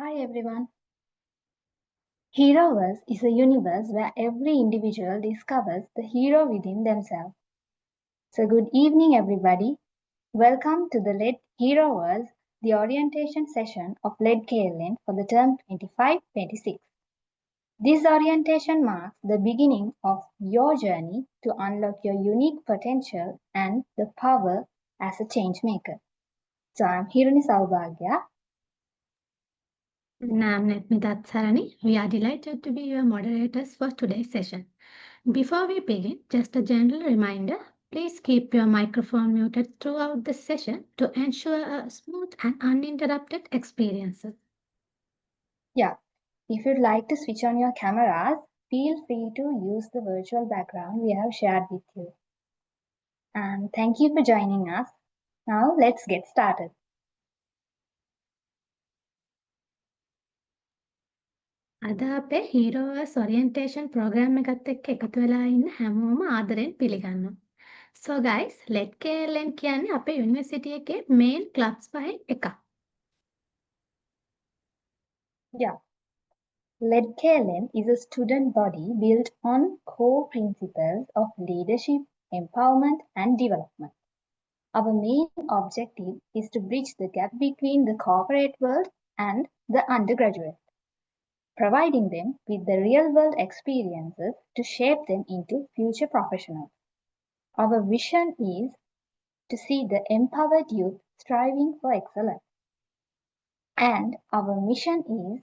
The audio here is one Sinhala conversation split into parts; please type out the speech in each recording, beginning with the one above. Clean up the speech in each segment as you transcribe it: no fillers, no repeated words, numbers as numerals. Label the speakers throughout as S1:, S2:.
S1: Hi everyone. Heroverse is a universe where every individual discovers the hero within themselves. So good evening everybody. Welcome to the LED Heroverse, the orientation session of LED KLN for the term 25-26. This orientation marks the beginning of your journey to unlock your unique potential and the power as a change maker. So I'm Hirani Saubhagya.
S2: I'm Netmita Sarani. We are delighted to be your moderators for today's session. Before we begin, just a gentle reminder, please keep your microphone muted throughout the session to ensure a smooth and uninterrupted experience.
S1: Yeah, if you'd like to switch on your cameras, feel free to use the virtual background we have shared with you. And thank you for joining us. Now let's get started.
S2: අද අපේ Heroverse orientation program එකත් එක්ක එකතු වෙලා ඉන්න හැමෝම ආදරෙන් පිළිගන්නවා. So guys, LED KLN කියන්නේ අපේ යුනිවර්සිටි එකේ main clubs පහෙන් එකක්.
S1: Yeah. LEDKLN is a student body built on core principles of leadership, empowerment, and development. Our main objective is to bridge the gap between the corporate world and the undergraduate, providing them with the real-world experiences to shape them into future professionals. Our vision is to see the empowered youth striving for excellence. And our mission is,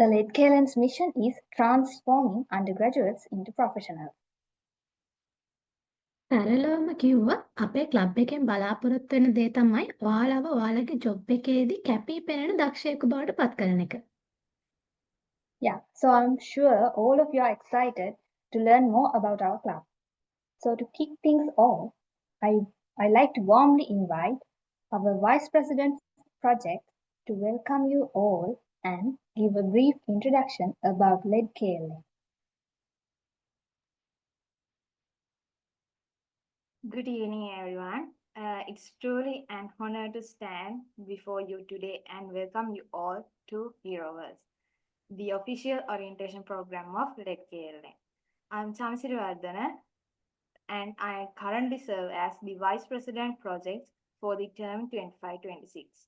S1: the LEDKLN's mission is transforming undergraduates into professionals.
S2: සරලවම කිව්වොත් අපේ ක්ලබ් එකෙන් බලාපොරොත්තු වෙන දේ තමයි ඔයාලව ඔයාලගේ ජොබ් එකේදී කැපී පෙනෙන දක්ෂයෙකු බවට පත් කරන එක.
S1: Yeah, so I'm sure all of you are excited to learn more about our club. So to kick things off, I like to warmly invite our Vice President Project to welcome you all and give a brief introduction about LEDKLN.
S3: Good evening, everyone. It's truly an honor to stand before you today and welcome you all to Heroverse, the official orientation program of LEDKLN. I'm Chamsiri Vardhana, and I currently serve as the Vice President Project for the term 25-26.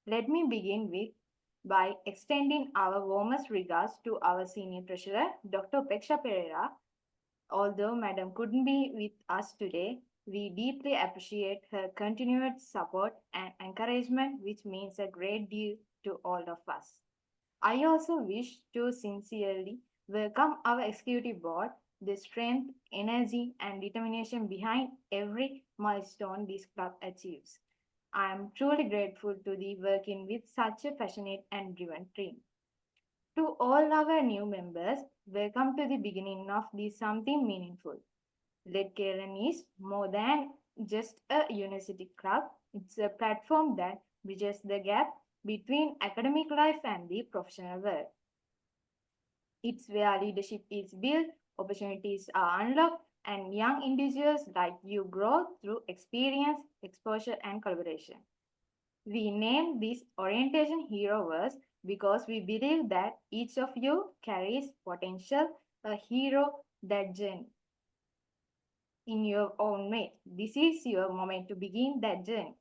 S3: Let me begin by extending our warmest regards to our Senior Treasurer, Dr. Upeksha Pereira. Although Madam couldn't be with us today, we deeply appreciate her continued support and encouragement, which means a great deal to all of us. I also wish to sincerely welcome our executive board, the strength, energy, and determination behind every milestone this club achieves. I am truly grateful to be working with such a passionate and driven team. To all our new members, welcome to the beginning of this something meaningful. LEDKLN is more than just a university club. It's a platform that bridges the gap between academic life and the professional world. It's where leadership is built, opportunities are unlocked, and young individuals like you grow through experience, exposure, and collaboration. We named this orientation Heroverse because we believe that each of you carries potential, a hero that journey. In your own way, this is your moment to begin that journey,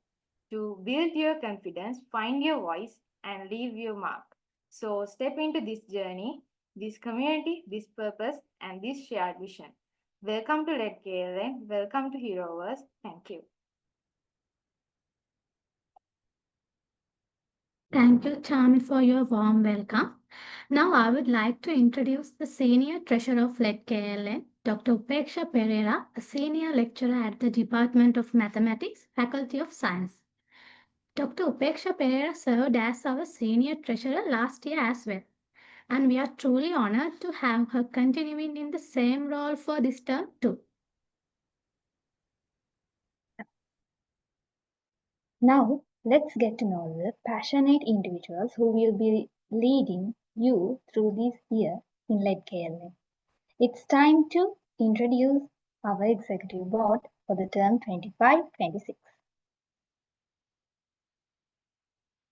S3: to build your confidence, find your voice, and leave your mark. So step into this journey, this community, this purpose, and this shared vision. Welcome to LEDKLN, welcome to Heroverse. Thank you.
S2: Thank you, Chami, for your warm welcome. Now I would like to introduce the Senior Treasurer of LEDKLN, Dr. Upeksha Pereira, a Senior Lecturer at the Department of Mathematics, Faculty of Science. Dr. Upeksha Pereira served as our Senior Treasurer last year as well, and we are truly honored to have her continuing in the same role for this term too.
S1: Now, let's get to know the passionate individuals who will be leading you through this year in LEDKLN. It's time to introduce our executive board for the term 25-26.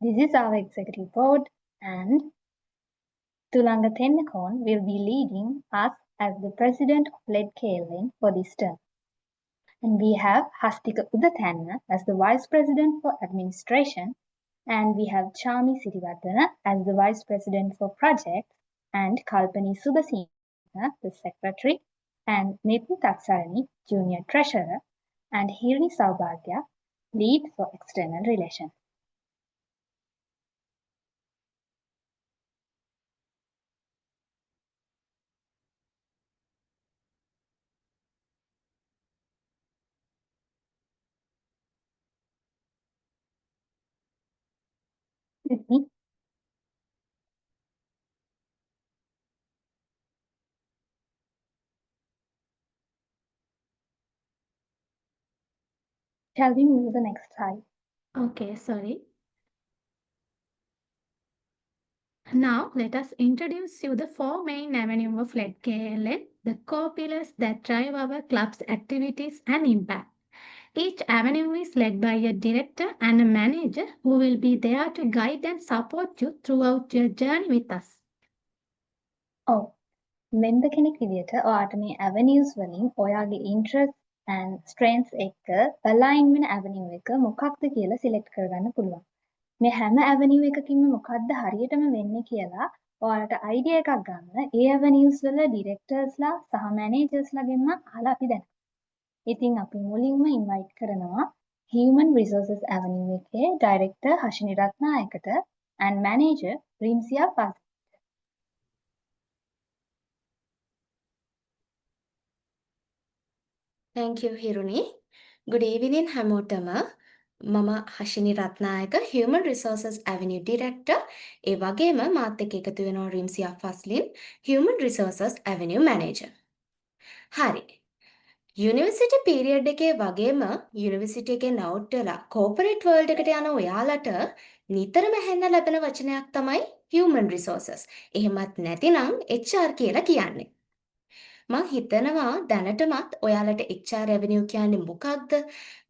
S1: This is our executive board, and Tulanga Tennakon will be leading us as the president of LED KLN for this term. And we have Hastika Udathanna as the vice president for administration, and we have Chami Sirivaddana as the vice president for projects, and Kalpani Subasinghe, the secretary, and Nithin Taksarani, junior treasurer, and Hirni Saubhagya, lead for external relations. With me. Shall we move to the next slide?
S2: Okay, sorry. Now let us introduce you the four main avenues of LED KLN, the core pillars that drive our club's activities and impact. Each avenue is led by a director and a manager who will be there to guide and support you throughout your journey with us.
S1: Oh, member කෙනෙක් විදියට ඔයාට මේ avenues වලින් ඔයාගේ interest and strengths එක්ක align වෙන avenue එක මොකක්ද කියලා select කරගන්න පුළුවන්. මේ හැම avenue එකකින්ම මොකක්ද හරියටම වෙන්නේ කියලා ඔයාලට idea එකක් ගන්න ඒ avenues වල directorsලා සහ managersලාගෙන්ම අහලා අපි දැනගමු. ඉතින් අපි මුලින්ම invite කරනවා Human Resources Avenue එකේ director හෂිනි රත්නායකට and manager රිම්සියා පාස්.
S4: Thank you, Hiruni. Good evening, හැමෝටම. මම Hashini Ratnayake Human Resources Avenue Director. ඒ වගේම මාත් එක්ක එකතු වෙනවා රිම්සියා ෆස්ලින් Human Resources Avenue Manager. හරි. යුනිවර්සිටි පීරියඩ් එකේ වගේම යුනිවර්සිටි එකේ නවුට්ටලා corporate world එකට යන ඔයාලට නිතරම ඇහෙන්න ලැබෙන වචනයක් තමයි Human Resources. එහෙමත් නැතිනම් HR කියලා කියන්නේ. මං හිතනවා දැනටමත් ඔයාලට HR Avenue කියන්නේ මොකක්ද?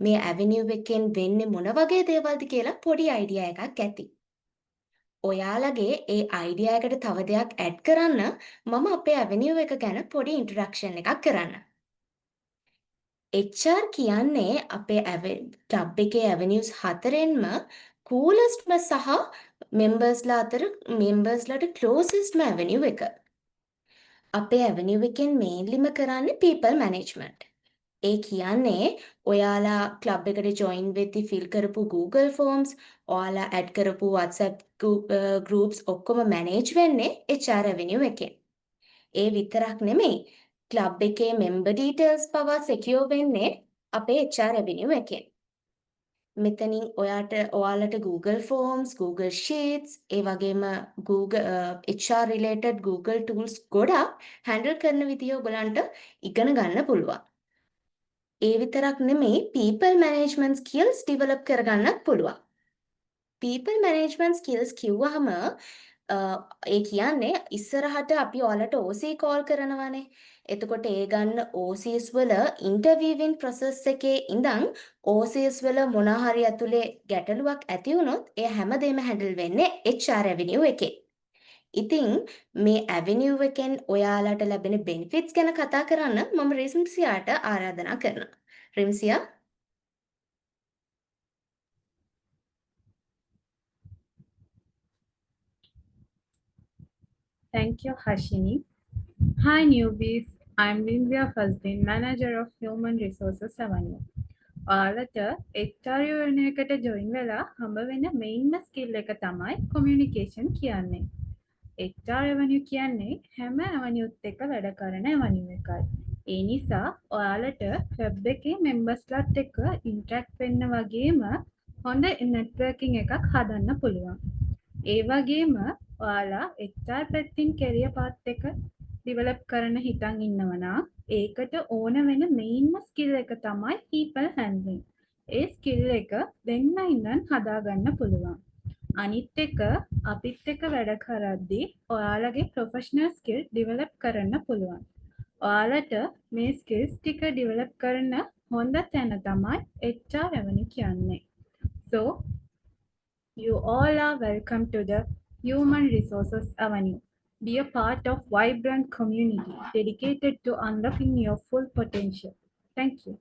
S4: මේ Avenue එකෙන් වෙන්නේ මොන වගේ දේවල්ද කියලා පොඩි idea එකක් ඇති. ඔයාලගේ ඒ idea එකට තව දෙයක් add කරන්න මම අපේ Avenue එක ගැන පොඩි introduction එකක් කරන්න. HR කියන්නේ අපේ club එකේ avenues හතරෙන්ම coolestම සහ membersලාට closestම avenue එක. අපේ avenue එකෙන් mainlyම කරන්නේ people management. ඒ කියන්නේ ඔයාලා club එකට join වෙද්දි fill කරපු Google Forms, ඔයාලා add කරපු WhatsApp groups ඔක්කොම manage වෙන්නේ HR avenue එකෙන්. ඒ විතරක් නෙමෙයි club එකේ member details පවා secure වෙන්නේ අපේ HR avenue එකෙන්. මෙතනින් ඔයාලට Google Forms, Google Sheets, ඒ වගේම Google HR related Google tools ගොඩක් handle කරන විදිය ඔයගලන්ට ඉගෙන ගන්න පුළුවන්. ඒ විතරක් නෙමෙයි people management skills develop කරගන්නත් පුළුවන්. people management skills කිව්වහම ඒ කියන්නේ ඉස්සරහට අපි ඔයාලට OC call කරනවානේ. එතකොට ඒ ගන්න OCs වල interviewing process එකේ ඉඳන් OCs වල මොනවා හරි ඇතුලේ ගැටලුවක් ඇති වුණොත් ඒ හැමදේම handle වෙන්නේ HR avenue එකේ. ඉතින් මේ avenue එකෙන් ඔයාලට ලැබෙන benefits ගැන කතා කරන්න මම රිම්සියාට ආරාධනා කරනවා. රිම්සියා
S5: Thank you, Hashini. Hi, newbies. I'm Rimzia Fazlin, Manager of Human Resources Avenue. ඔයාලට HR එකට join වෙලා හම්බ වෙන main skill එක තමයි communication කියන්නේ. HR Avenue කියන්නේ හැම avenue එකක වැඩ කරන avenue එකයි. ඒ නිසා ඔයාලට club එකේ membersලාත් එක්ක interact වෙන්න වගේම හොඳ networking එකක් හදන්න පුළුවන්. ඒ වගේම ඔයාලා HR පැත්තෙන් career path එක develop කරන්න හිතන් ඉන්නවා නම් ඒකට ඕන වෙන main skill එක තමයි people handling. ඒ skill එක දෙන්න ඉඳන් හදාගන්න පුළුවන්. අනිත් එක අපිත් එක්ක වැඩ කරද්දී ඔයාලගේ professional skill develop කරන්න පුළුවන්. ඔයාලට මේ skills ටික develop කරන හොඳ තැන තමයි HR Avenue කියන්නේ. So You all are welcome to the Human Resources Avenue. Be a part of vibrant community dedicated to unlocking your full potential. Thank you.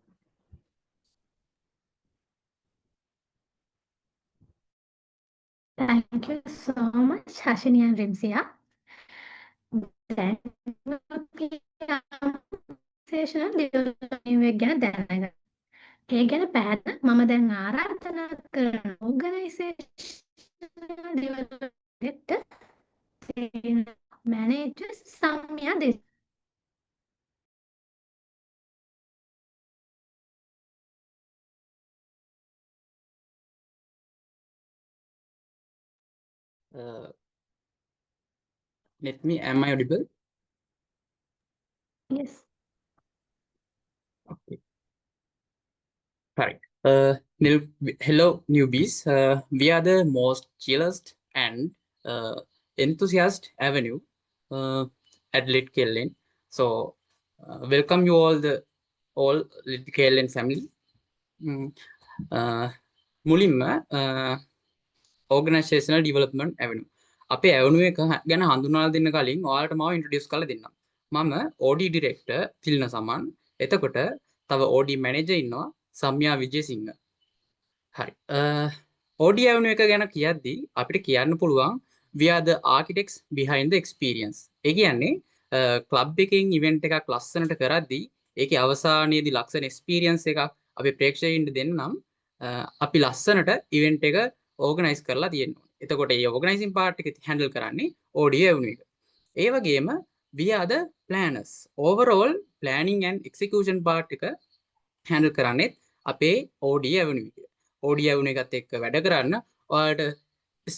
S2: Thank you so much, Hashini and Rimsia. දැන් අපි organizational development ගැන දැනගමු. ඒ ගැන පැහැදිලි මම දැන් ආරාධනා කරන organizational development director manager Samya Des.
S6: Let me, am I audible?
S2: Yes.
S6: Okay. Right. Hello, newbies. We are the most chillest and enthusiast avenue at Lit KLN. So, welcome you all Lit KLN family. මුලින්ම organizational development avenue. අපේ avenue එක ගැන හඳුන්වලා දෙන්න කලින් ඔයාලට මාව introduce කරලා දෙන්නම්. මම OD director තිල්න සමන්. එතකොට තව OD manager ඉන්නවා සම්යා විජේසිංහ. හරි. OD avenue එක ගැන කියද්දි අපිට කියන්න පුළුවන් we are the architects behind the experience. ඒ කියන්නේ club එකකින් event එකක් ලස්සනට කරද්දි ඒකේ අවසානයේදී ලස්සන experience එකක් අපි ප්‍රේක්ෂකයින්ට දෙන්නම් අපි ලස්සනට event එක organize කරලා තියෙනවා. එතකොට මේ organizing part එක handle කරන්නේ OD avenue එක. ඒ වගේම we are the planners. Overall planning and execution part එක handle කරන්නේ අපේ OD avenue එක. OD avenue එකත් එක්ක වැඩ කරන්න ඔයාලට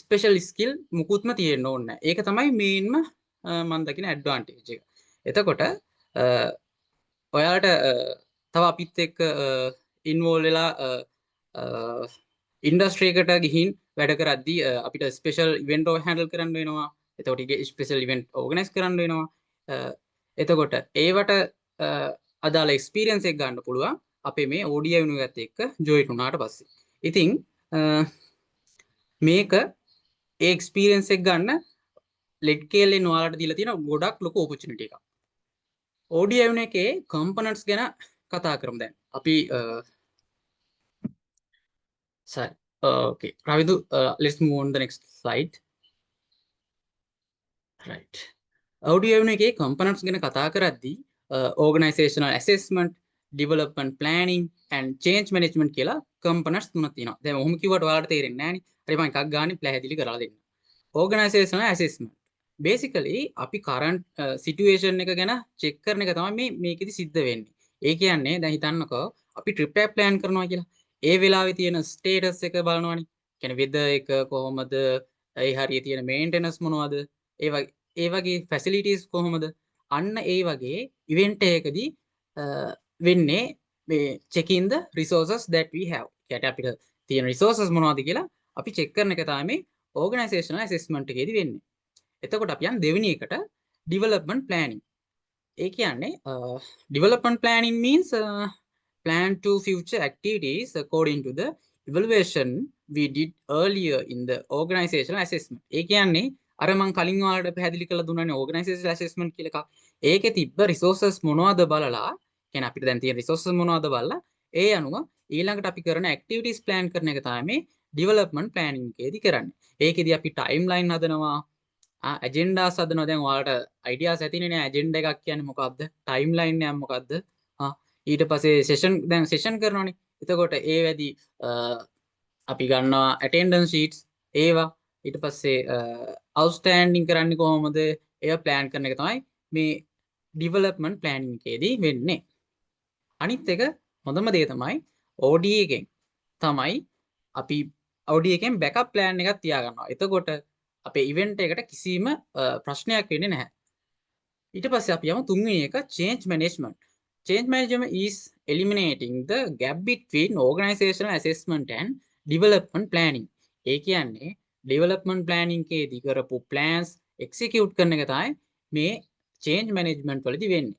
S6: special skill මුකුත්ම තියෙන්න ඕනේ නැහැ. ඒක තමයි මේන්ම මම දකින advantage එක. එතකොට ඔයාලට තව අපිත් එක්ක involve වෙලා industry එකට ගිහින් වැඩ කරද්දී අපිට special event handle කරන්න වෙනවා. එතකොට ඒක special event organize කරන්න වෙනවා. එතකොට ඒවට අදාළ experience එක ගන්න පුළුවන් අපේ මේ OD avenue එකත් එක්ක join වුණාට පස්සේ. ඉතින් මේක ඒ experience එක ගන්න Lit KLN ඔයාලට දීලා තියෙන ගොඩක් ලොකු opportunity එකක්. OD avenue එකේ components ගැන කතා කරමු දැන්. අපි sorry. Okay, Ravidu, let's move on the next slide. Right. OD avenue එකේ components ගැන කතා කරද්දී organizational assessment, development planning and change management කියලා components තුනක් තියෙනවා. දැන් ඔහොම කිව්වට ඔයාලට තේරෙන්නේ නැහැ නේ. හරි මම එකක් ගානේ පැහැදිලි කරලා දෙන්න. Organizational assessment. Basically අපි current situation එක ගැන check කරන එක තමයි මේකෙදි සිද්ධ වෙන්නේ. ඒ කියන්නේ දැන් හිතන්නකෝ අපි trip එක plan කරනවා කියලා. ඒ වෙලාවේ තියෙන status එක බලනවනේ. කියන්නේ weather එක කොහොමද? ඒ හරිය තියෙන maintenance මොනවද? ඒ වගේ facilities කොහොමද? අන්න ඒ වගේ event එකකදී වෙන්නේ මේ checking the resources that we have. කියන්නේ අපිට තියෙන resources මොනවද කියලා අපි check කරන එක තමයි මේ organizational assessment එකේදී වෙන්නේ. එතකොට අපි යන් දෙවෙනි එකට development planning. ඒ කියන්නේ development planning means plan to future activities according to the evaluation we did earlier in the organizational assessment. ඒ කියන්නේ අර මම කලින් ඔයාලට පැහැදිලි කරලා දුන්නානේ organizational assessment කියලා එකක්. ඒකේ තිබ්බ resources මොනවද බලලා කියන්නේ අපිට දැන් තියෙන resources මොනවද බලලා ඒ අනුව ඊළඟට අපි කරන activities plan කරන එක තමයි මේ development planning එකේදී කරන්නේ. ඒකෙදී අපි timeline හදනවා, agendas හදනවා. දැන් ඔයාලට ideas ඇතිනේ නේ agenda එකක් කියන්නේ මොකක්ද? timeline එක මොකක්ද? ඊට පස්සේ session කරනවානේ. එතකොට ඒ වැඩි අපි ගන්නවා attendance sheets ඒවා. ඊට පස්සේ outstanding කරන්නේ කොහොමද? ඒවා plan කරන එක තමයි මේ development planning එකේදී වෙන්නේ. අනිත් එක හොඳම දේ තමයි OD එකෙන් තමයි අපි OD එකෙන් backup plan එකක් තියාගන්නවා. එතකොට අපේ event එකට කිසිම ප්‍රශ්නයක් වෙන්නේ නැහැ. ඊට පස්සේ අපි යමු තුන්වෙනි එක change management. Change management is eliminating the gap between organizational assessment and development planning. ඒ කියන්නේ development planning එකේදී කරපු plans execute කරන එක තමයි මේ change management වලදී වෙන්නේ.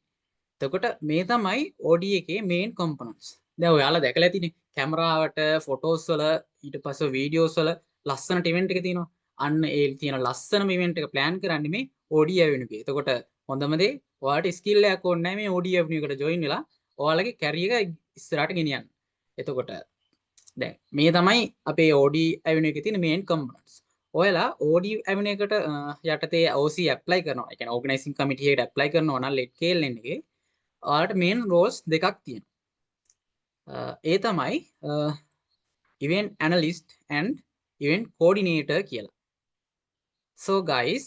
S6: එතකොට මේ තමයි OD එකේ main components. දැන් ඔයාලා දැකලා ඇතිනේ කැමරාවට photos වල ඊට පස්සේ videos වල ලස්සනට ඉවෙන්ට් එක තියෙනවා. අන්න ඒ තියෙන ලස්සනම ඉවෙන්ට් එක ප්ලෑන් කරන්නේ මේ OD Avenue එකේ. එතකොට හොඳම දේ ඔයාලට ස්කිල් එකක් ඕනේ නැහැ මේ OD Avenue එකට ජොයින් වෙලා ඔයාලගේ කැරියර් එක ඉස්සරහට ගෙනියන්න. එතකොට දැන් මේ තමයි අපේ OD Avenue එකේ තියෙන මේන් කම්පොනන්ට්ස්. ඔයාලා OD Avenue එකට යටතේ OC ඇප්ලයි කරනවා. ඒ කියන්නේ ඕගනයිසින් කමිටි එකට ඇප්ලයි කරනවා නම් ලෙඩ් KLN එකේ ඔයාලට මේන් රෝල්ස් දෙකක් තියෙනවා. ඒ තමයි event analyst and event coordinator කියලා. So guys,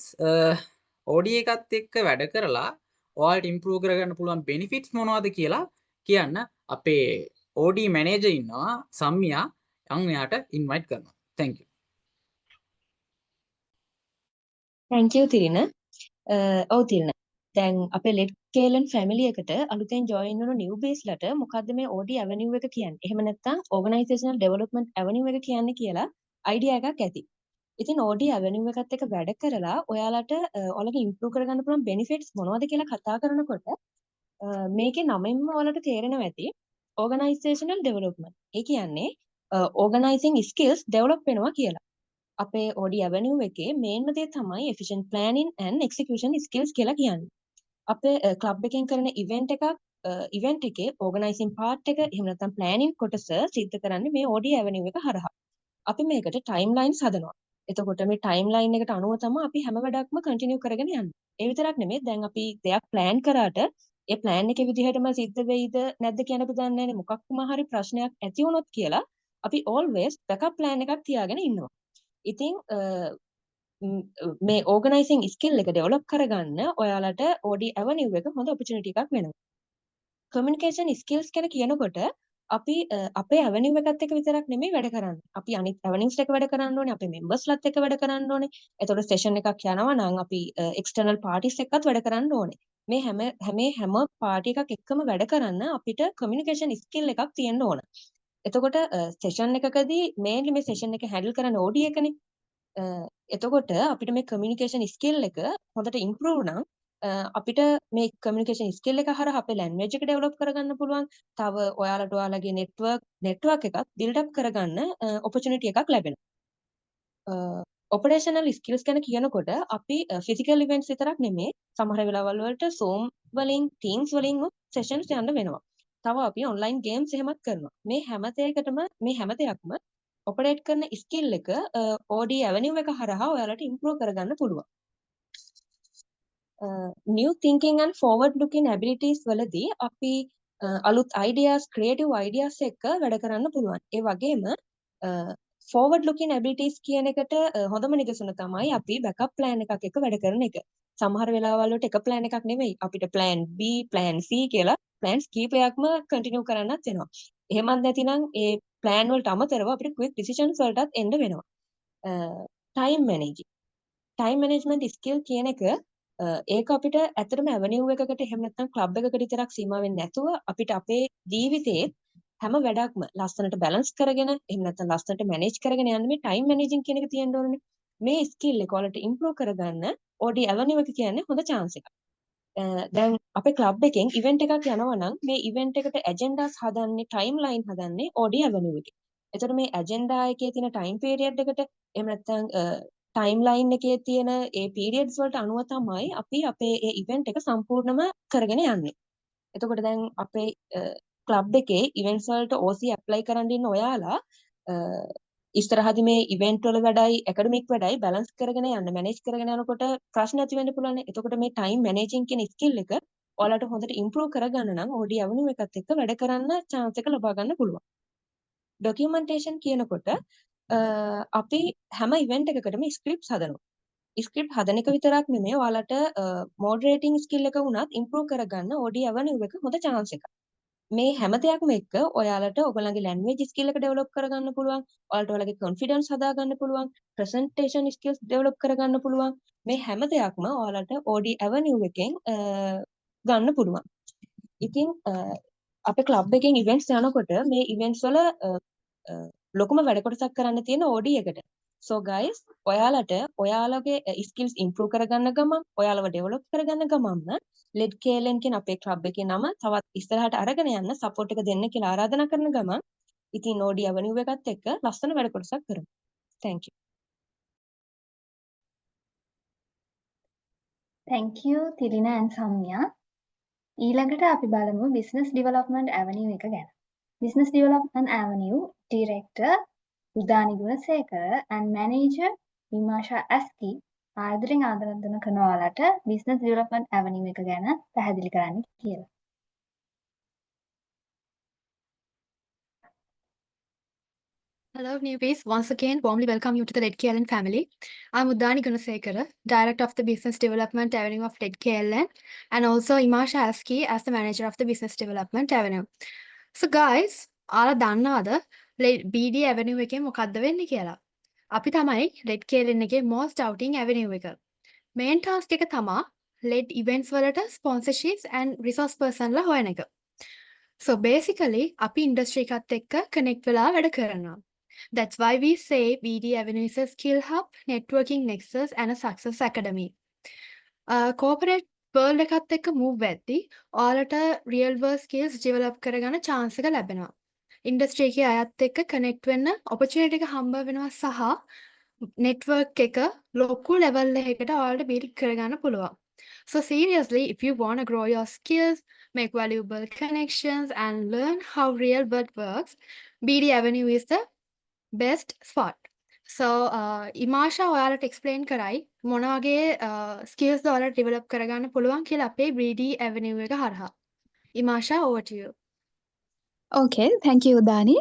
S6: OD එකත් එක්ක වැඩ කරලා ඔයාලට improve කරගන්න පුළුවන් benefits මොනවද කියලා කියන්න අපේ OD manager ඉන්නවා සම්මියා. යන් එයාට invite කරනවා. Thank you.
S7: thank you තිරින. ඔව් තිරින. දැන් අපේ ලෙඩ් කේලන් ෆැමිලි එකට අලුතෙන් ජොයින් වුණු නිව්බේස්ලට මොකද්ද මේ OD Avenue එක කියන්නේ? එහෙම නැත්නම් Organizational Development Avenue එක කියන්නේ කියලා අයිඩියා එකක් ඇති. ඉතින් OD Avenue එකත් එක්ක වැඩ කරලා ඔයාලට ඔයාලගේ ඉම්ප්‍රූව් කරගන්න පුළුවන් benefits මොනවද කියලා කතා කරනකොට මේකේ නමින්ම ඔයාලට තේරෙනවා ඇති organizational development. ඒ කියන්නේ organizing skills develop වෙනවා කියලා. අපේ OD Avenue එකේ මේන්ම දේ තමයි efficient planning and execution skills කියලා කියන්නේ. අපේ ක්ලබ් එකෙන් කරන ඉවෙන්ට් එකේ organizing part එක එහෙම නැත්නම් planning කොටස සිද්ධ කරන්නේ මේ OD Avenue එක හරහා. අපි මේකට timelines හදනවා. එතකොට මේ timeline එකට අනුව තමයි අපි හැම වැඩක්ම continue කරගෙන යන්නේ. ඒ විතරක් නෙමෙයි දැන් අපි දෙයක් plan කරාට ඒ plan එකේ විදිහටම සිද්ධ වෙයිද නැද්ද කියන අපි දන්නේ නැහැ. මොකක්ම හරි ප්‍රශ්නයක් ඇති වුණොත් කියලා අපි always backup plan එකක් තියාගෙන ඉන්නවා. ඉතින් මේ organizing skill එක develop කරගන්න ඔයාලට OD Avenue එක හොඳ opportunity එකක් වෙනවා. communication skills ගැන කියනකොට අපි අපේ Avenue එකත් එක්ක විතරක් නෙමෙයි වැඩ කරන්නේ. අපි අනිත් avenues එක වැඩ කරන්න ඕනේ, අපේ members-ලත් එක්ක වැඩ කරන්න ඕනේ. එතකොට session එකක් යනවා නම් අපි external parties එක්කත් වැඩ කරන්න ඕනේ. මේ හැම party එකක් එක්කම වැඩ කරන්න අපිට communication skill එකක් තියෙන්න ඕන. එතකොට session එකකදී mainly මේ session එක handle කරන OD එකනේ. එතකොට අපිට මේ communication skill එක හොඳට improve නම් අපිට මේ communication skill එක හරහා අපේ language එක develop කරගන්න පුළුවන්. තව ඔයාලට ඔයාලගේ network එකක් build up කරගන්න opportunity එකක් ලැබෙනවා. operational skills ගැන කියනකොට අපි physical events විතරක් නෙමෙයි සමහර වෙලාවල් වලට Zoom වලින් Teams වලින් sessions යන්න වෙනවා. තව අපි online games එහෙමත් කරනවා. මේ හැම දෙයක්ම ඔපරේට් කරන ස්කිල් එක OD Avenue එක හරහා ඔයාලට ඉම්ප්‍රූව් කරගන්න පුළුවන්. new thinking and forward looking abilities වලදී අපි අලුත් ideas, creative ideas එක්ක වැඩ කරන්න පුළුවන්. ඒ වගේම forward looking abilities කියන එකට හොඳම නිදසුන තමයි අපි backup plan එකක් එක්ක වැඩ කරන එක. සමහර වෙලාවල් වලට එක plan එකක් නෙමෙයි අපිට plan B, plan C කියලා plans කීපයක්ම continue කරන්නත් වෙනවා. එහෙමත් නැතිනම් ඒ plan වලට අමතරව අපිට quick decisions වලටත් එන්න වෙනවා. time management skill කියන එක ඒක අපිට ඇත්තටම Avenue එකකට එහෙම නැත්නම් club එකකට විතරක් සීමා වෙන්නේ නැතුව අපිට අපේ ජීවිතේ හැම වැඩක්ම ලස්සනට balance කරගෙන එහෙම නැත්නම් ලස්සනට manage කරගෙන යන්න මේ time managing කියන එක තියෙන්න ඕනේ. මේ skill එක ඔයාලට improve කරගන්න OD Avenue එක කියන්නේ හොඳ chance එකක්. දැන් අපේ club එකෙන් event එකක් යනවා නම් මේ event එකට agendas හදන්නේ timeline හදන්නේ OD Avenue එකේ. එතකොට මේ agenda එකේ තියෙන time period එකට එහෙම නැත්නම් timeline එකේ තියෙන ඒ periods වලට අනුව තමයි අපි අපේ ඒ event එක සම්පූර්ණම කරගෙන යන්නේ. එතකොට දැන් අපේ club එකේ events වලට OC apply කරන් ඉන්න ඔයාලා ඉස්සරහදී මේ event වල වැඩයි academic වැඩයි balance කරගෙන යන්න manage කරගෙන යනකොට ප්‍රශ්න ඇති වෙන්න පුළුවන්. එතකොට මේ time managing කියන skill එක ඔයාලට හොඳට improve කරගන්න නම් OD Avenue එකත් එක්ක වැඩ කරන්න chance එක ලබා ගන්න පුළුවන්. documentation කියනකොට අපි හැම event එකකටම scripts හදනවා. script හදන එක විතරක් නෙමෙයි ඔයාලට moderating skill එක උනත් improve කරගන්න OD Avenue එක හොඳ chance එකක්. මේ හැම දෙයක්ම එක්ක ඔයාලට ඔයගලගේ language skill එක develop කරගන්න පුළුවන්. ඔයාලට ඔයාලගේ confidence හදාගන්න පුළුවන්. presentation skills develop කරගන්න පුළුවන්. මේ හැම දෙයක්ම ඔයාලට OD Avenue එකෙන් ගන්න පුළුවන්. ඉතින් අපේ club එකෙන් events යනකොට මේ events වල ලොකුම වැඩ කොටසක් කරන්න තියෙන OD එකට. So guys, ඔයාලට ඔයාලගේ skills improve කරගන්න ගමන්, ඔයාලව develop කරගන්න ගමන්ම ලෙඩ් KLN කියන අපේ club එකේ නම තවත් ඉස්සරහට අරගෙන යන්න support එක දෙන්න කියලා ආරාධනා කරන ගමන් ඉතින් OD Avenue එකත් එක්ක ලස්සන වැඩ කොටසක් කරමු. Thank you.
S1: Thank you Thilina and සම්මියා. ඊළඟට අපි බලමු Business Development Avenue එක ගැන. Business Development Avenue Director Udani Gunasekara and Manager විමාෂා ඇස්කි ආදරෙන් ආදරය කරන ඔයාලට Business Development Avenue එක ගැන පැහැදිලි කරන්න කියලා.
S8: Hello, newbies. Once again, warmly welcome you to the Red KLN family. I'm Udani Gunasekara, Director of the Business Development Avenue of Red KLN, and also Imasha Aski as the Manager of the Business Development Avenue. So, guys, ආලා දන්නවද BD Avenue එකේ මොකද්ද වෙන්නේ කියලා? අපි තමයි Red KLN එකේ most outing Avenue එක. Main task එක තමයි lead events වලට sponsorships and resource person ලා හොයන එක. So basically, අපි industry එකත් එක්ක connect වෙලා වැඩ කරනවා. That's why we say BD Avenue is a skill hub, networking nexus, and a success academy. Corporate world එකත් එක්ක move වෙද්දී ඔයාලට real world skills develop කරගන්න chance එක ලැබෙනවා. Industry එකේ අයත් එක්ක connect වෙන්න opportunity එක හම්බ වෙනවා සහ network එක local level එකකට ඔයාලට build කරගන්න පුළුවන්. So seriously, if you want to grow your skills, make valuable connections, and learn how real world works, BD Avenue is the best spot. So, Imasha ඔයාලට explain කරයි මොන වගේ skills ද ඔයාලට develop කරගන්න පුළුවන් කියලා අපේ BD Avenue එක හරහා. Imasha, over to you.
S9: Okay, thank you, Udani.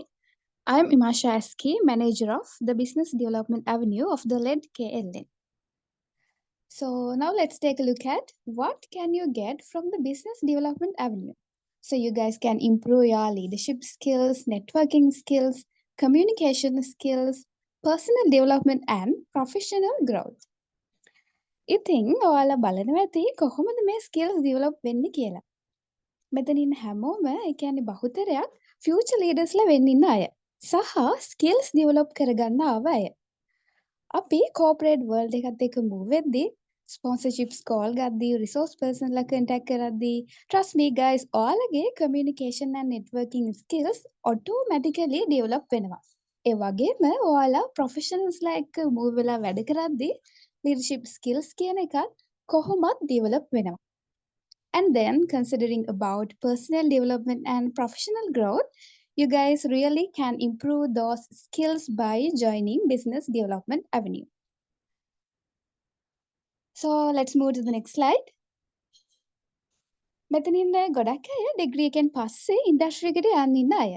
S9: I am Imasha Aski, Manager of the Business Development Avenue of the LED KLN. So now let's take a look at what can you get from the Business Development Avenue. So you guys can improve your leadership skills, networking skills, communication skills, personal development and professional growth. ඉතින් ඔයාලා බලනවා ඇති කොහොමද මේ skills develop වෙන්නේ කියලා. මෙතන ඉන්න හැමෝම ඒ කියන්නේ බහුතරයක් future leadersලා වෙන්න ඉන්න අය. සහ skills develop කරගන්න ආව අය. අපි corporate world එකත් එක්ක move වෙද්දී sponsorships call ගද්දී resource person ලා contact කරද්දී trust me guys ඔයාලගේ communication and networking skills automatically develop වෙනවා. ඒ වගේම ඔයාලා professionals ලා එක්ක move වෙලා වැඩ කරද්දී leadership skills කියන එකත් කොහොමද develop වෙනවා. And then considering about personal development and professional growth, you guys really can improve those skills by joining Business Development Avenue. So let's move to the next slide. මෙතන ඉන්න ගොඩක් අය degree එකෙන් පස්සේ industry එකට යන්න ඉන්න අය.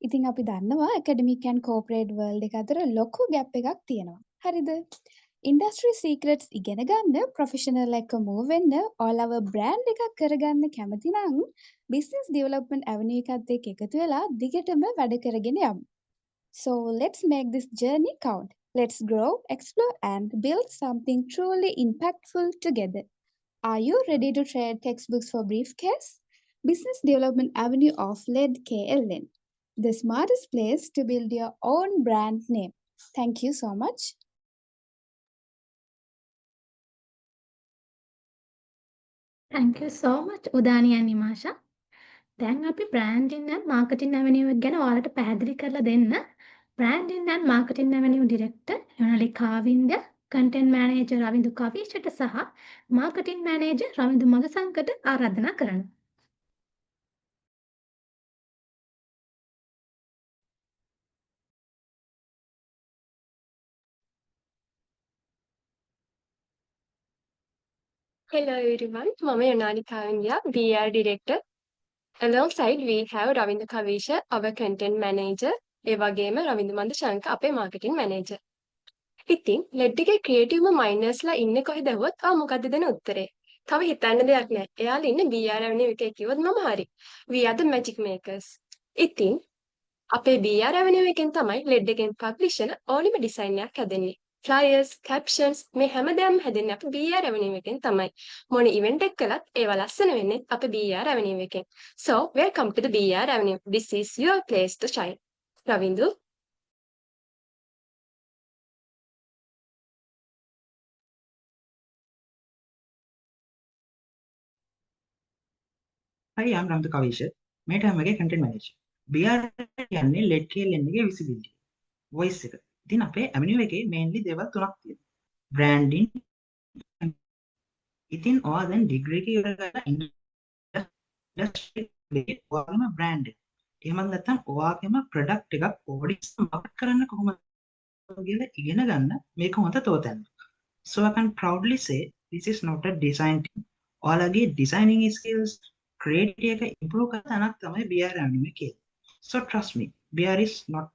S9: ඉතින් අපි දන්නවා academic and corporate world එක අතර ලොකු gap එකක් තියෙනවා. හරිද? Industry secrets ඉගෙන ගන්න professional එක්ක move වෙන්න all our brand එකක් කරගන්න කැමති නම් Business Development Avenue එකත් එක්ක එකතු වෙලා දිගටම වැඩ කරගෙන යමු. So let's make this journey count. Let's grow, explore and build something truly impactful together. Are you ready to trade textbooks for briefcase? Business Development Avenue of LED KLN, the smartest place to build your own brand name. Thank you so much.
S2: Thank you so much, Udani and Imasha. දැන් අපි branding and marketing avenue එක ගැන ඔයාලට පැහැදිලි කරලා දෙන්න branding and marketing avenue director යොනලි Kavinda, content manager Ravindu කවීෂට සහ marketing manager රවින්දු මගසංකට ආරාධනා කරනවා.
S10: Hello everyone, Mama Yonali Kavindya, BR Director. Alongside we have Ravinda Kavisha, our Content Manager, ඒ වගේම රවින්දු මන්ද ශංක අපේ Marketing Manager. ඉතින් ලෙඩ් එකේ ක්‍රියේටිව්ම මයිනර්ස්ලා ඉන්නේ කොහෙද ඇහුවොත් මොකද්ද දෙන උත්තරේ? තව හිතන්න දෙයක් නැහැ. එයාලා ඉන්නේ BR Avenue එකේ කිව්වොත් මම හරි. We are the magic makers. ඉතින් අපේ BR Avenue එකෙන් තමයි ලෙඩ් එකෙන් පබ්ලිෂ් වෙන ඕනිම ඩිසයින් එකක් හැදෙන්නේ. Flyers, captions මේ හැමදේම හැදෙන්නේ අපේ BR Avenue එකෙන් තමයි. මොන ඉවෙන්ට් එකක් කළත් ඒවා ලස්සන වෙන්නේ අපේ BR Avenue එකෙන්. So, welcome to the BR Avenue. This is your place to shine. Ravindu.
S11: Hi, I'm Ravindu Kavisha. මේ ටර්ම් එකේ content manager. BR කියන්නේ LED KLN එකේ visibility. voice එක. ඉතින් අපේ Avenue එකේ mainly දේවල් තුනක් තියෙනවා. branding, ඉතින් ඔයා දැන් ඩිග්‍රී එක ඉවර කරලා ඉන්ඩස්ට්‍රි එකේ ඔයාගේම බ්‍රෑන්ඩ් එක. එහෙමත් නැත්නම් ඔයාගේම ප්‍රොඩක්ට් එකක් ඔඩිට්ස් මාකට් කරන්න කොහොමද කියලා ඉගෙන ගන්න මේක හොඳ තෝතැන්න. So I can proudly say this is not a design team. ඔයාලගේ designing skills creativity එක improve කරන තැනක් තමයි BR Avenue එකේ. So trust me, BR is not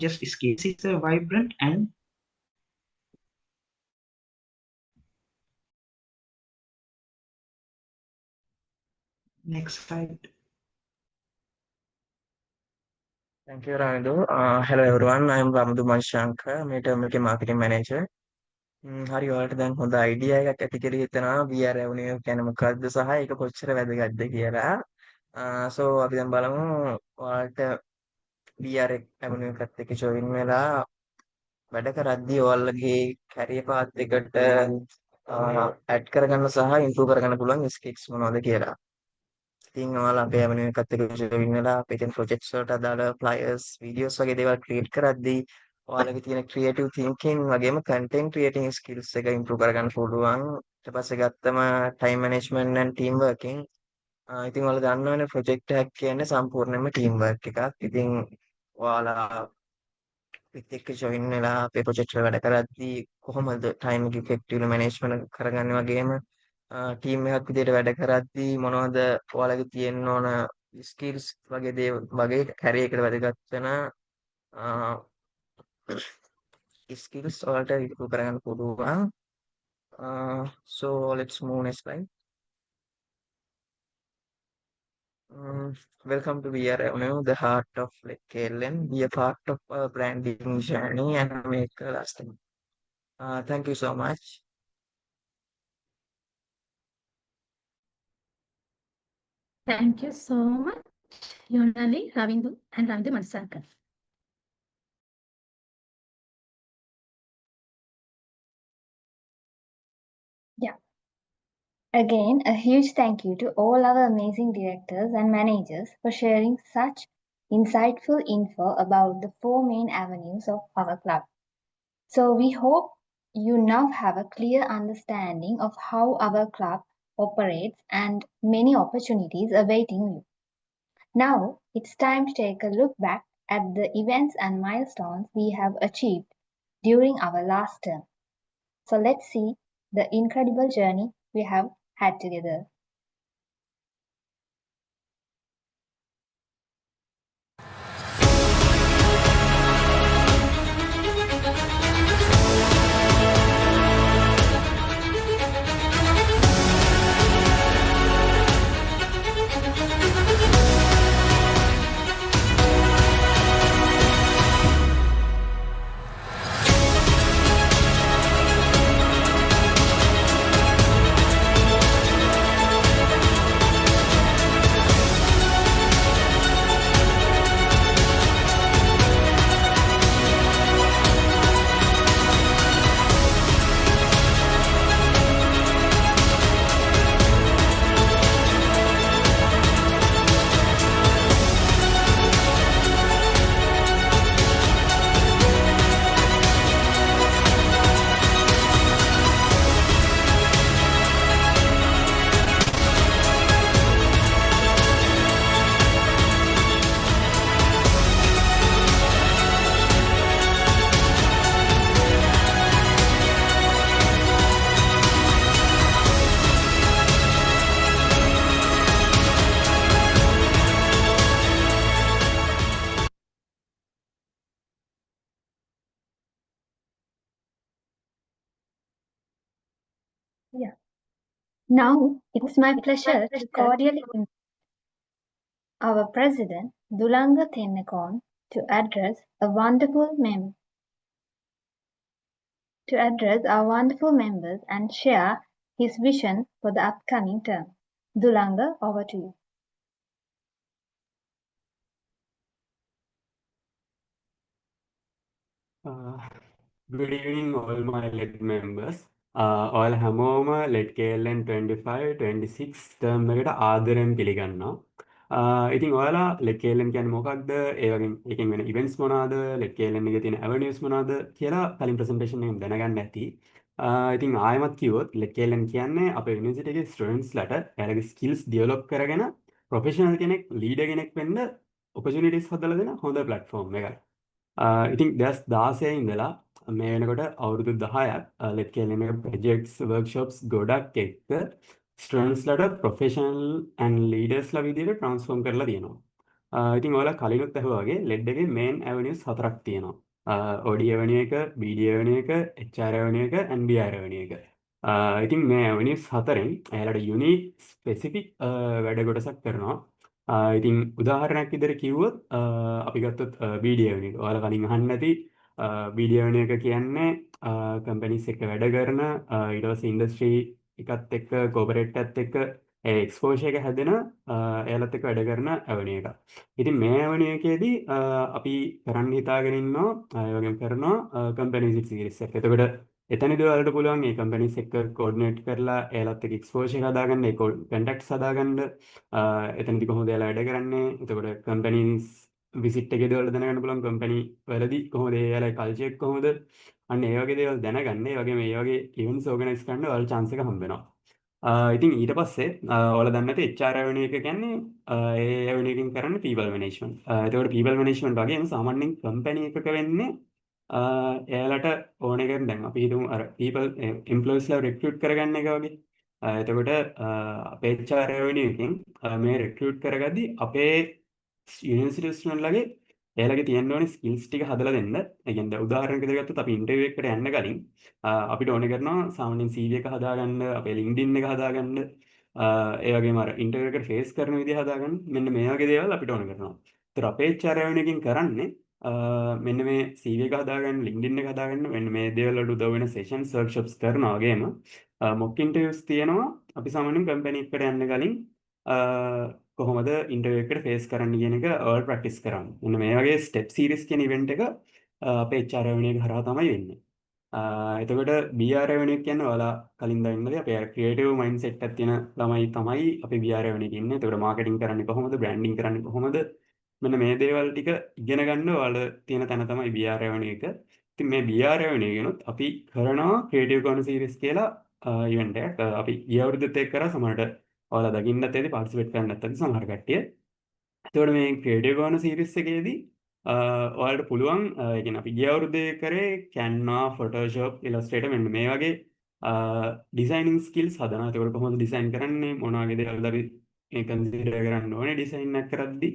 S11: just skills, it's a vibrant and next slide.
S12: Thank you, Ramindu. Hello everyone, I am Ramindu Manshankar, Metermic Marketing Manager. හරි ඔයාලට දැන් හොඳ අයිඩියා එකක් ඇති කියලා හිතනවා BR Avenue එක කියන්නේ මොකක්ද සහ ඒක කොච්චර වැදගත්ද කියලා. So අපි දැන් බලමු ඔයාලට BR Avenue එකත් එක්ක join වෙලා වැඩ කරද්දී ඔයාලගේ career path එකට add කරගන්න සහ improve කරගන්න පුළුවන් skills මොනවද කියලා. ඉතින් ඔයාලා අපේ Avenue එකත් එක්ක join වෙලා අපේ තියෙන projects වලට අදාළ flyers, videos වගේ දේවල් create කරද්දී ඔයාලගේ තියෙන creative thinking වගේම content creating skills එක improve කරගන්න පුළුවන්. ඊට පස්සේ ගත්තම time management and team working. ඉතින් ඔයාලා දන්නවනේ project එකක් කියන්නේ සම්පූර්ණයෙන්ම team work එකක්. ඉතින් ඔයාලා පිට එක්ක join වෙලා අපේ project එක වැඩ කරද්දී කොහොමද time එක effectively management කරගන්නේ වගේම team එකක් විදිහට වැඩ කරද්දී මොනවද ඔයාලගේ තියෙන්න ඕන skills වගේ දේ වගේ career එකට වැදගත් වෙන skills වලට improve කරගන්න පුළුවන්. So let's move next slide. Welcome to BR Avenue, the heart of KLN. Be a part of our branding journey and make a lasting. Thank you so much.
S2: Thank you so much, Yonali, Ravindu, and Ravindu Mansankar.
S1: Yeah. Again, a huge thank you to all our amazing directors and managers for sharing such insightful info about the 4 main avenues of our club. So we hope you now have a clear understanding of how our club operates and many opportunities awaiting you. Now it's time to take a look back at the events and milestones we have achieved during our last term. So let's see the incredible journey we have had together. Yeah. Now it's my pleasure to cordially invite our President, Dulanga Thennakoon, to address our wonderful members and share his vision for the upcoming term. Dulanga, over to you.
S13: Good evening, all my LED members. ඔයාලා හැමෝම LED KLN 25-26 term එකට ආදරෙන් පිළිගන්නවා. ඉතින් ඔයාලා LED KLN කියන්නේ මොකක්ද? ඒ වගේම එකෙන් වෙන events මොනවාද? LED KLN එකේ තියෙන avenues මොනවාද කියලා කලින් presentation එකෙන් දැනගන්න ඇති. ඉතින් ආයෙමත් කිව්වොත් ලෙඩ්කේලන් කියන්නේ අපේ යුනිවර්සිටි එකේ ස්ටුඩන්ට්ස්ලාට එයාලගේ ස්කිල්ස් ඩෙවලොප් කරගෙන ප්‍රොෆෙෂනල් කෙනෙක් ලීඩර් කෙනෙක් වෙන්න ඔපචුනිටිස් හදලා දෙන හොඳ ප්ලැට්ෆෝම් එකක්. ඉතින් 2016 ඉඳලා මේ වෙනකොට අවුරුදු 10ක් ලෙඩ්කේලන් එක ප්‍රොජෙක්ට්ස් වර්ක්ෂොප්ස් ගොඩක් එක්ක ස්ටුඩන්ට්ස්ලාට ප්‍රොෆෙෂනල් ඇන්ඩ් ලීඩර්ස්ලා විදිහට ට්‍රාන්ස්ෆෝම් කරලා තියෙනවා. ඉතින් ඔයාලා කලිනුත් ඇහුවා වගේ ලෙඩ් එකේ මේන් ඇවෙනියුස් 4ක් තියෙනවා. OD ඇවෙනියු එක, BD ඇවෙනියු එක, HR ඇවෙනියු එක, and BR ඇවෙනියු එක. ඉතින් මේ ඇවෙනියුස් හතරෙන් එයාලට යුනික් ස්පෙસિෆික් වැඩ කොටසක් කරනවා. ඉතින් උදාහරණයක් විදිහට කිව්වොත් අපි ගත්තොත් BD ඇවෙනියු එක. ඔයාලා කලින් අහන්න නැති BD ඇවෙනියු එක කියන්නේ කම්පැනිස් එක්ක වැඩ කරන ඊට පස්සේ ඉන්ඩස්ට්‍රි එකත් එක්ක කෝපරේට් එකත් එක්ක එක්ස්පෝෂර් එක හැදෙන එයාලත් එක්ක වැඩ කරන ඇවෙනියු එකක්. ඉතින් මේ ඇවෙනියු එකේදී අපි කරන්න හිතාගෙන ඉන්නවා ඒ වගේම කරනවා කම්පැනි විසිට් සීරීස් එක. එතකොට එතනදී ඔයාලට පුළුවන් මේ කම්පැනිස් එක්ක කෝඩිනේට් කරලා එයාලත් එක්ක එක්ස්පෝෂර් හදාගන්න, ඒ කන්ටැක්ට්ස් හදාගන්න, එතනදී කොහොමද එයාලා වැඩ කරන්නේ, එතකොට කම්පැනිස් විසිට් එකේදී ඔයාලට දැනගන්න පුළුවන් කම්පැනි වලදී කොහොමද එයාලගේ කල්චර් එක කොහොමද, අන්න ඒ වගේ දේවල් දැනගන්න, ඒ වගේම ඒ වගේ ඉවෙන්ට්ස් ඕගනයිස් කරන්න ඔයාලට chance එක හම්බ වෙනවා. ඉතින් ඊට පස්සේ ඔයාලා දන්නේ නැති HR ඇවෙනියු එක කියන්නේ ඒ ඇවෙනියු එකකින් කරන්නේ people management. එතකොට people management වගේම සාමාන්‍යයෙන් කම්පැනි එකක වෙන්නේ එයාලට ඕන එකෙන් දැන් අපි හිතමු අර people employeesලා recruit කරගන්න එක වගේ. එතකොට අපේ HR ඇවෙනියු එකෙන් මේ recruit කරගද්දි අපේ යුනිවර්සිටි ස්ටුඩන්ට්ලාගේ එයාලගේ තියෙන්න ඕනේ ස්කිල්ස් ටික හදලා දෙන්න. ඒ කියන්නේ උදාහරණයක් විදිහට ගත්තොත් අපි ඉන්ටර්විව් එකකට යන්න කලින් අපිට ඕනේ කරනවා සාමාන්‍යයෙන් CV එක හදාගන්න, අපේ LinkedIn එක හදාගන්න, ඒ වගේම අර ඉන්ටර්විව් එකට ෆේස් කරන විදිහ හදාගන්න. මෙන්න මේ වගේ දේවල් අපිට ඕනේ කරනවා. ඒතර අපේ HR ඇවෙනියු එකකින් කරන්නේ මෙන්න මේ CV එක හදාගන්න, LinkedIn එක හදාගන්න, මෙන්න මේ දේවල් වලට උදව් වෙන sessions workshops කරනවා වගේම mock interviews තියෙනවා. අපි සාමාන්‍යයෙන් කම්පැනි එකකට යන්න කලින් කොහොමද ඉන්ටර්විව් එකට ෆේස් කරන්න කියන එක ඔයාලා ප්‍රැක්ටිස් කරන්න. මෙන්න මේ වගේ ස්ටෙප් සීරීස් කියන ඉවෙන්ට් එක අපේ HR ඇවෙනියු එක හරහා තමයි වෙන්නේ. එතකොට BR ඇවෙනියු එක කියන්නේ ඔයාලා කලින් දන්නද අපේ ක්‍රියේටිව් මයින්ඩ්සෙට් එකක් තියෙන ළමයි තමයි අපේ BR ඇවෙනියු එක ඉන්නේ. එතකොට මාකටිං කරන්නේ කොහොමද, බ්‍රෑන්ඩින් කරන්නේ කොහොමද, මෙන්න මේ දේවල් ටික ඉගෙන ගන්න ඔයාලා තියෙන තැන තමයි BR ඇවෙනියු එක. ඉතින් මේ BR ඇවෙනියු එකනොත් අපි කරනවා ක්‍රියේටිව් කෝන සීරීස් කියලා ඉවෙන්ට් එකක්. අපි ගිය අවුරුද්දත් එක්ක කරා. සමහරට ඔයාලා දකින්නත් ඇති, පාර්ටිසිපේට් කරන්නත් ඇති සමහර කට්ටිය. එතකොට මේ ක්‍රියේටිව් කෝන සීරීස් එකේදී ඔයාලට පුළුවන් ඒ කියන්නේ අපි ගිය අවුරුද්දේ කරේ Canva, Photoshop, Illustrator මෙන්න මේ වගේ ඩිසයිනින් ස්කිල්ස් හදනවා. ඒකවල කොහොමද ඩිසයින් කරන්නේ, මොන වගේ දේවල්ද අපි මේ කන්සිඩර් කරන්න ඕනේ ඩිසයින් එකක් කරද්දී,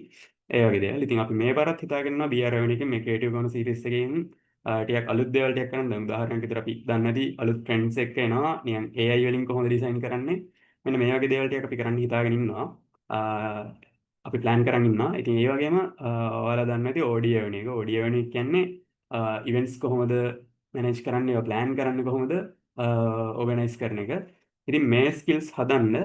S13: ඒ වගේ දේවල්. ඉතින් අපි මේ පාරත් හිතාගෙන ඉන්නවා BR ඇවෙනියු එකේ මේ ක්‍රියේටිව් කෝන සීරීස් එකෙන් ටිකක් අලුත් දේවල් ටිකක් කරන්න. දැන් උදාහරණයක් විදිහට අපි දන්නේ නැති අලුත් ට්‍රෙන්ඩ්ස් එක්ක එනවා. නිකන් AI වලින් කොහොමද ඩිසයින් කරන්නේ, මෙන්න මේ වගේ දේවල් ටිකක් අපි කරන්න හිතාගෙන ඉන්නවා. අපි ප්ලෑන් කරන් ඉන්නවා. ඉතින් ඒ වගේම ඔයාලා දන්නේ නැති OD ඇවෙනියු එක. OD ඇවෙනියු එක කියන්නේ ඉවෙන්ට්ස් කොහොමද මැනේජ් කරන්නේ, ඒවා ප්ලෑන් කරන්නේ කොහොමද, ඕගනයිස් කරන එක. ඉතින් මේ ස්කිල්ස් හදන්න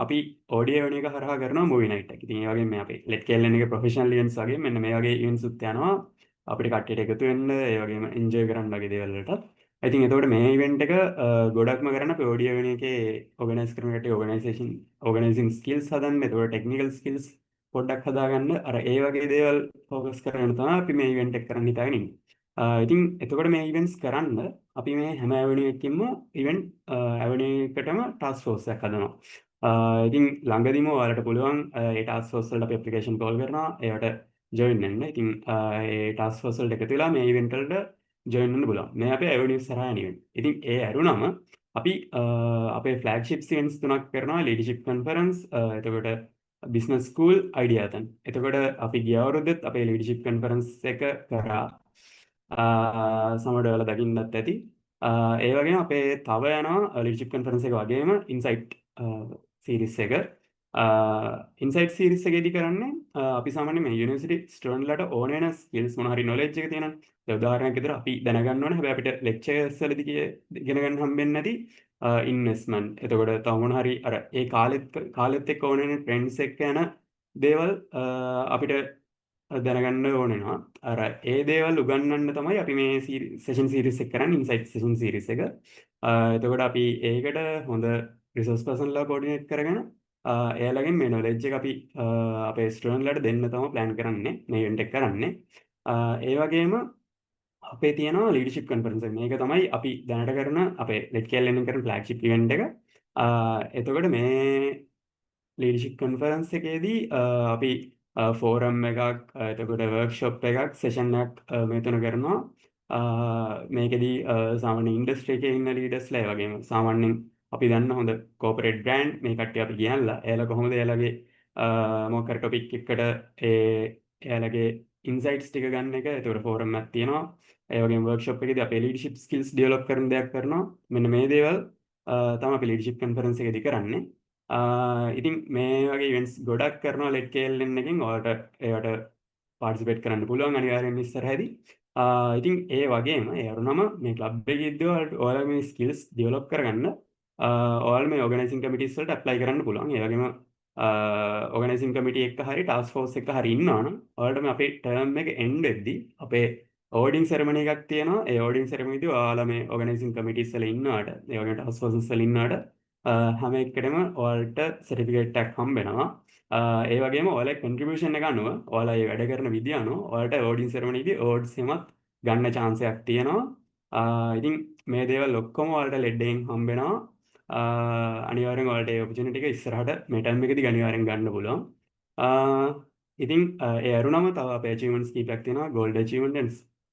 S13: අපි OD ඇවෙනියු එක හරහා කරනවා මූවි නයිට් එක. ඉතින් ඒ වගේම මේ අපේ ලෙඩ්කේලන් එකේ ප්‍රොෆෙෂනල් ඉවෙන්ට්ස් වගේ මෙන්න මේ වගේ ඉවෙන්ට්ස් උත් යනවා අපිට කට්ටියට එකතු වෙන්න, ඒ වගේම එන්ජොයි කරන්න වගේ දේවල් වලට. ඉතින් එතකොට මේ ඉවෙන්ට් එක ගොඩක්ම කරන්න අපේ OD ඇවෙනියු එකේ ඕගනයිස් කරන කට්ටිය ඕගනයිසින් ස්කිල්ස් හදන්න, එතකොට ටෙක්නිකල් ස්කිල්ස් පොඩ්ඩක් හදාගන්න, අර ඒ වගේ දේවල් ફોකස් කරගෙන තමයි අපි මේ ඉවෙන්ට් එක කරන්න හිතාගෙන ඉන්නේ. ඉතින් එතකොට මේ ඉවෙන්ට්ස් කරන්න අපි මේ හැම ඇවෙනියු එකකින්ම ඉවෙන්ට් ඇවෙනියු එකටම ටාස්ක් ෆෝස් එකක් හදනවා. ඉතින් ළඟදිම ඔයාලට පුළුවන් ඒ ටාස්ක් ෆෝස් වලට අපි ඇප්ලිකේෂන් කෝල් කරනවා. ඒවට ජොයින් වෙන්න. ඉතින් ඒ ටාස්ක් ෆෝස් වලට එකතු වෙලා මේ ඉවෙන්ට් වලට ජොයින් වෙන්න පුළුවන්. මේ අපේ ඇවෙනියුස් හරහා යන ඉවෙන්ට්. ඉතින් ඒ ඇරුණම අපි අපේ ෆ්ලැග්ෂිප්ස් ඉවෙන්ට්ස් තුනක් කරනවා. ලීඩර්ෂිප් කොන්ෆරන්ස්, එතකොට බිස්නස් ස්කූල්, අයිඩියාතන්. එතකොට අපි ගිය අවුරුද්දෙත් අපේ ලීඩර්ෂිප් කොන්ෆරන්ස් එක කරා. සමහරවිට ඔයාලා දකින්නත් ඇති. ඒ වගේම අපේ තව යනවා ලීඩර්ෂිප් කොන්ෆරන්ස් එක වගේම ඉන්සයිට් සීරීස් එක. ඉන්සයිට් සීරීස් එකේදී කරන්නේ අපි සාමාන්‍යයෙන් මේ යුනිවර්සිටි ස්ටුඩන්ට්ලාට ඕන වෙන ස්කිල්ස් මොන හරි නොලෙජ් එක තියෙනවා. ඒ උදාහරණයක් විදිහට අපි දැනගන්න ඕනේ හැබැයි අපිට ලෙක්චර්ස් වලදී ඉගෙන ගන්න හම්බෙන්නේ නැති ඉන්වෙස්ට්මන්ට්. එතකොට තව මොන හරි අර ඒ කාලෙත් එක්ක ඕන වෙන ට්‍රෙන්ඩ්ස් එක්ක යන දේවල් අපිට දැනගන්න ඕන වෙනවා. අර ඒ දේවල් උගන්වන්න තමයි අපි මේ සෙෂන් සීරීස් එක කරන්නේ, ඉන්සයිට් සෙෂන් සීරීස් එක. එතකොට අපි ඒකට හොඳ රිසෝස් පර්සන්ලා කෝඩිනේට් කරගෙන එයාලගෙන් මේ නොලෙජ් එක අපි අපේ ස්ටුඩන්ට්ලාට දෙන්න තමයි ප්ලෑන් කරන්නේ මේ ඉවෙන්ට් එක කරන්නේ. ඒ වගේම අපේ තියෙනවා ලීඩර්ෂිප් කන්ෆරන්ස් එක. මේක තමයි අපි දැනට කරන අපේ ලෙඩ් කේඑල්එන් කරන ෆ්ලැග්ෂිප් ඉවෙන්ට් එක. එතකොට මේ ලීඩර්ෂිප් කන්ෆරන්ස් එකේදී අපි ෆෝරම් එකක් එතකොට වර්ක්ෂොප් එකක් සෙෂන් එකක් මේ තුන කරනවා. මේකෙදී සාමාන්‍ය ඉන්ඩස්ට්‍රි එකේ ඉන්න ලීඩර්ස්ලා ඒ වගේම සාමාන්‍යයෙන් අපි දන්න හොඳ කෝපරේට් බ්‍රෑන්ඩ් මේ කට්ටිය අපි ගෙනල්ලා එයාලා කොහොමද එයාලගේ මොකක් හරි ටොපික් එකකට එයාලගේ ඉන්සයිට්ස් ටික ගන්න එක. එතකොට ෆෝරම් එකක් තියෙනවා. ඒ වගේම වර්ක්ෂොප් එකේදී අපේ ලීඩර්ෂිප් ස්කිල්ස් ඩෙවලොප් කරන දෙයක් කරනවා. මෙන්න මේ දේවල් තමයි අපි ලීඩර්ෂිප් කන්ෆරන්ස් එකේදී කරන්නේ. ඉතින් මේ වගේ ඉවෙන්ට්ස් ගොඩක් කරනවා ලෙඩ් කේඑල්එන් එකෙන්. ඔයාලට ඒවට පාර්ටිසිපේට් කරන්න පුළුවන් අනිවාර්යෙන්ම ඉස්සරහදී. ඉතින් ඒ වගේම ඒ අරුණම මේ ක්ලබ් එකේ ඉද්දී ඔයාලා මේ ස්කිල්ස් ඩෙවලොප් කරගන්න ඔයාලා මේ ඕගනයිසින් කමිටිස් වලට ඇප්ලයි කරන්න පුළුවන්. ඒ වගේම ඕගනයිසින් කමිටි එක හරි ටාස්ක් ෆෝස් එක හරි ඉන්නවනම් ඔයාලට මේ අපේ ටර්ම් එක එන්ඩ් වෙද්දී අපේ ඕඩින් සෙරමනි එකක් තියෙනවා. ඒ ඕඩින් සෙරමනිදී ඔයාලා මේ ඕගනයිසින් කමිටිස් වල ඉන්නවට ඒ වගේම ටාස්ක් ෆෝසස් වල ඉන්නවට හැම එකටම ඔයාලට සර්ටිෆිකේට් එකක් හම්බ වෙනවා. ඒ වගේම ඔයාලගේ කන්ට්‍රිබියුෂන් එක අනුව ඔයාලා ඒ වැඩ කරන විදිය අනුව ඔයාලට ඕඩින් සෙරමනිදී ඕඩ්ස් එකක් ගන්න chance එකක් තියෙනවා. ඉතින් මේ දේවල් ඔක්කොම ඔයාලට ලෙඩ් එකෙන් හම්බ වෙනවා. අනිවාර්යෙන් ඔයාලට ඒ ඔපචුනිටි එක ඉස්සරහට මේ ටයිම් එකේදී අනිවාර්යෙන් ගන්න පුළුවන්. ඉතින් ඒ අරුණම තව අපේ achievements කීපයක් තියෙනවා. gold achievement and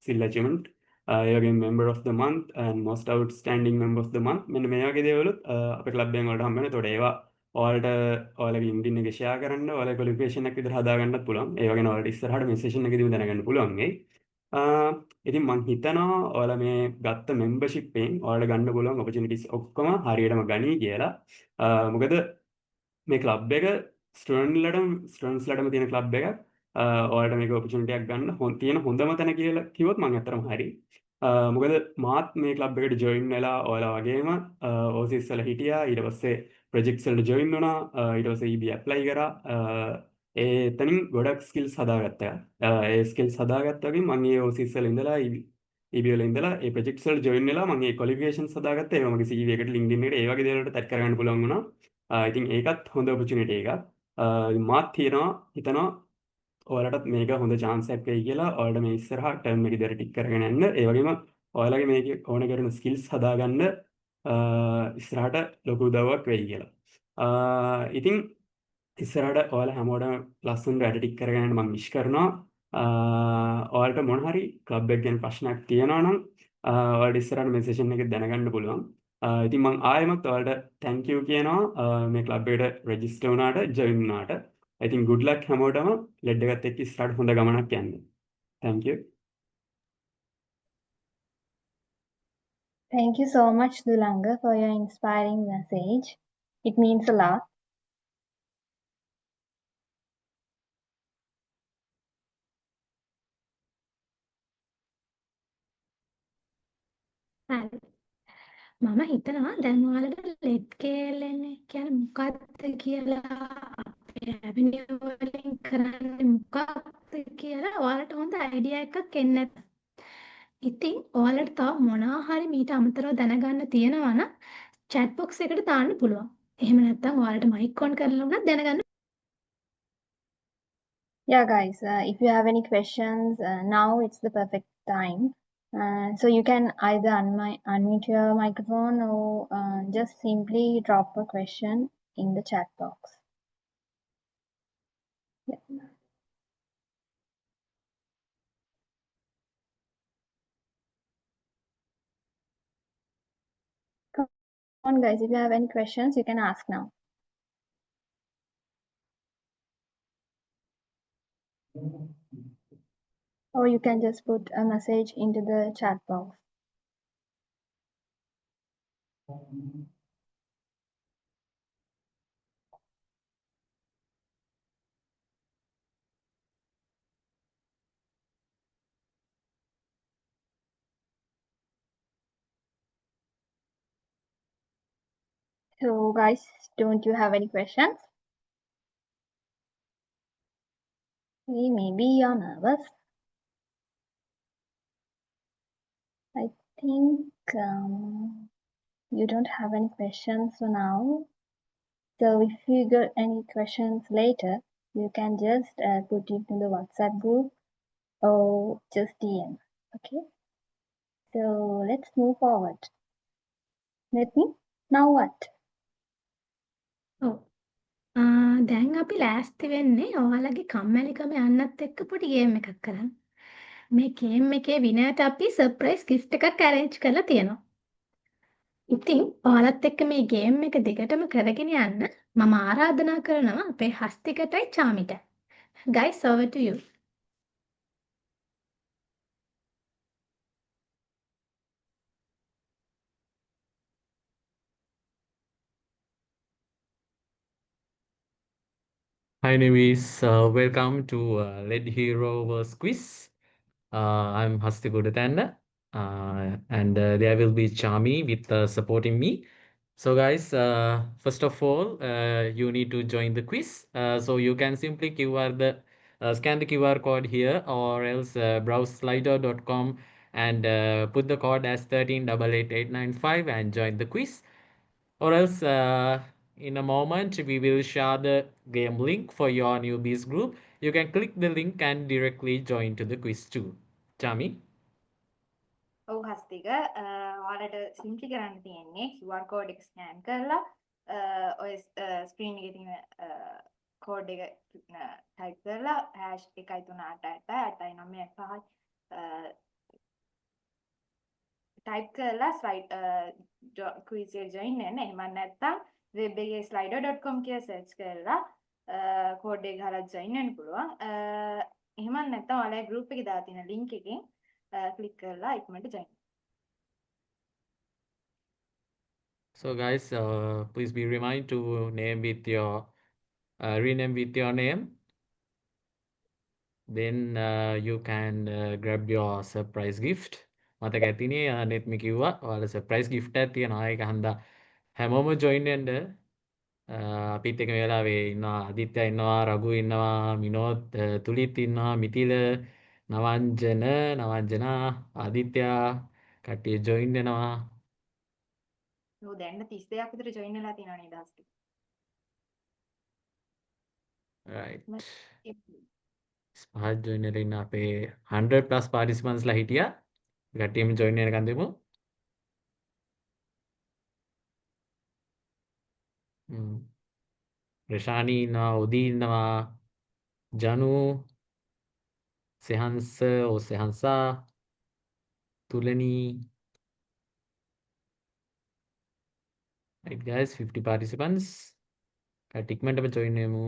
S13: silver achievement. ඒ වගේම member of the month and most outstanding member of the month. මෙන්න මේ වගේ දේවලුත් අපේ ක්ලබ් එකෙන් වලට හම්බ වෙනවා. ඒතකොට ඒවා ඔයාලට ඔයාලගේ LinkedIn එකේ share කරන්න, ඔයාලගේ qualification එකක් විතර හදාගන්නත් පුළුවන්. ඒ වගේම ඔයාලට ඉස්සරහට මේ session එකේදීම දැනගන්න පුළුවන් වෙයි. ඉතින් මං හිතනවා ඔයාලා මේ ගත්ත membership එකෙන් ඔයාලට ගන්න පුළුවන් opportunities ඔක්කොම හරියටම ගනී කියලා. මොකද මේ ක්ලබ් එක ස්ටුඩන්ට්ස්ලටම තියෙන ක්ලබ් එකක්. ඔයාලට මේක opportunity එකක් ගන්න තියෙන හොඳම තැන කියලා කිව්වොත් මං ඇත්තටම හරි. මොකද මාත් මේ ක්ලබ් එකට ජොයින් වෙලා ඔයාලා වගේම ඕසිස් වල හිටියා. ඊට පස්සේ ප්‍රොජෙක්ට්ස් වලට ජොයින් වුණා. ඊට පස්සේ EB ඇප්ලයි කරා. එතනින් ගොඩක් ස්කිල්ස් හදාගත්තා. ඒ ස්කිල්ස් හදාගත්තා වගේම මම ඒ ඕසිස් වල ඉඳලා EB වල ඉඳලා ඒ ප්‍රොජෙක්ට්ස් වල ජොයින් වෙලා මම ඒ ක්වොලිෆිකේෂන්ස් හදාගත්තා. ඒවා මගේ CV එකට LinkedIn එකට ඒ වගේ දේවල්වලට ටැග් කරගන්න පුළුවන් වුණා. ඉතින් ඒකත් හොඳ opportunity එකක්. මාත් හිතනවා ඔයාලටත් මේක හොඳ chance එකක් වෙයි කියලා. ඔයාලට මේ ඉස්සරහා ටර්ම් එක ඉදිරියට ටික් කරගෙන යන්න. ඒ වගේම ඔයාලගේ මේකේ ඕන කරන ස්කිල්ස් හදාගන්න ඉස්සරහට ලොකු උදව්වක් වෙයි කියලා. ඉතින් ඉස්සරහට ඔයාලා හැමෝටම ලස්සනට වැඩ ටික කරගෙන යන්න මම විශ් කරනවා. ඔයාලට මොන හරි ක්ලබ් එක ගැන ප්‍රශ්නයක් තියෙනවා නම් ඔයාලට ඉස්සරහට මේ සෙෂන් එකේ දැනගන්න පුළුවන්. ඉතින් මම ආයෙමත් ඔයාලට thank you කියනවා මේ ක්ලබ් එකට රෙජිස්ටර් වුණාට ජොයින් වුණාට. I think good luck හැමෝටම ලෙඩ් එකත් එක්ක ඉස්සරහට හොඳ ගමනක් යන්න. Thank you.
S1: Thank you so much, Dulanga, for your inspiring message. It means a lot.
S2: හරි. මම හිතනවා දැන් ඔයාලට ලෙඩ් කේඑල්එන් කියන්නේ මොකක්ද කියලා අපේ ඇවිනියු වලින් කරන්නේ මොකක්ද කියලා ඔයාලට හොඳ අයිඩියා එකක් එන්නේ නැත. ඉතින් ඔයාලට තව මොනවා හරි මීට අමතරව දැනගන්න තියෙනවා නම් chat box එකට දාන්න පුළුවන්. එහෙම නැත්නම් ඔයාලට mic on කරලා උනත් දැනගන්න.
S1: Yeah, guys, if you have any questions, now it's the perfect time. So you can either unmute your microphone or just simply drop a question in the chat box. Yeah. Come on, guys, if you have any questions, you can ask now. Or you can just put a message into the chat box. So guys, don't you have any questions? Maybe you're nervous. I think you don't have any questions for now. So if you got any questions later, you can just put it in the WhatsApp group or just DM. Okay. So let's move forward. Let me. Now what?
S2: ඔව්. දැන් අපි ලෑස්ති වෙන්නේ ඔයාලගේ කම්මැලිකම යන්නත් එක්ක පොඩි ගේම් එකක් කරන්න. මේ ගේම් එකේ විනයට අපි සර්ප්‍රයිස් ගිෆ්ට් එකක් ඇරේන්ජ් කරලා තියෙනවා. ඉතින් ඔයාලත් එක්ක මේ ගේම් එක දිගටම කරගෙන යන්න මම ආරාධනා කරනවා අපේ හස්තිකටයි චාමිට. Guys, over to you.
S14: Hi, Navis. Welcome to Lead Hero vs Quiz. I'm Hasti Gudatanda, and there will be Chami with supporting me. So, guys, first of all, you need to join the quiz. So you can simply scan the QR code here, or else browse slido.com and put the code as 1388895 and join the quiz. Or else, in a moment, we will share the game link for your newbies group. You can click the link and directly join to the quiz too. Chami?
S3: ඔව් හස්තික ඔයාලට සිම්ප්ලි කරන්න තියෙන්නේ QR code එක ස්කෑන් කරලා ඔය ස්ක්‍රීන් එකේ තියෙන කෝඩ් එක ටයිප් කරලා #1388895 ටයිප් කරලා ස්ලයිඩ් ක්විස් එක ජොයින් වෙන්න. එහෙම නැත්නම් වෙබ් එකේ slido.com කියලා සර්ච් කරලා කෝඩ් එක ගහලා ජොයින් වෙන්න පුළුවන්. එහෙම නැත්නම් ඔයාලගේ group එකේ දාලා තියෙන link එකෙන් click කරලා ඉක්මනට join.
S14: So guys, please be reminded to rename with your name. Then you can grab your surprise gift. මතක ඇතිනේ net මේ කිව්වා ඔයාලා surprise gift එකක් තියෙනවා. ඒක හන්දා හැමෝම join වෙන්න. අපිත් එක මේ වෙලාවේ ඉන්නවා ආදිත්‍ය ඉන්නවා, රඝු ඉන්නවා, විනෝද්, තුලිත් ඉන්නවා, මිතිල, නවංජනා, ආදිත්‍ය කට්ටිය join වෙනවා.
S3: ඔව් දැන් 32ක් විතර join වෙලා තියෙනවා නේද හස්ති?
S14: Right. පහක් join වෙලා ඉන්න අපේ 100 plus participants ලා හිටියා. කට්ටියම join වෙනකන් දෙමු. රෂානි ඉන්නවා, උදි ඉන්නවා, ජනු, සෙහන්සා, තුලනී. Right guys, 50 participants. කට්ටිය ඉක්මනටම join වෙමු.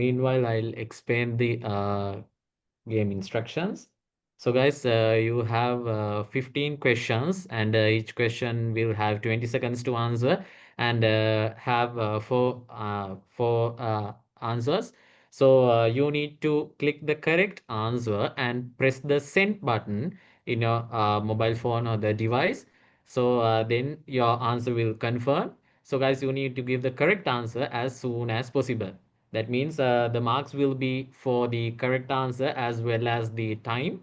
S14: Meanwhile, I'll explain the game instructions. So guys, you have 15 questions and each question will have 20 seconds to answer and have four answers. So you need to click the correct answer and press the send button in your mobile phone or the device. So then your answer will confirm. So guys, you need to give the correct answer as soon as possible. That means the marks will be for the correct answer as well as the time.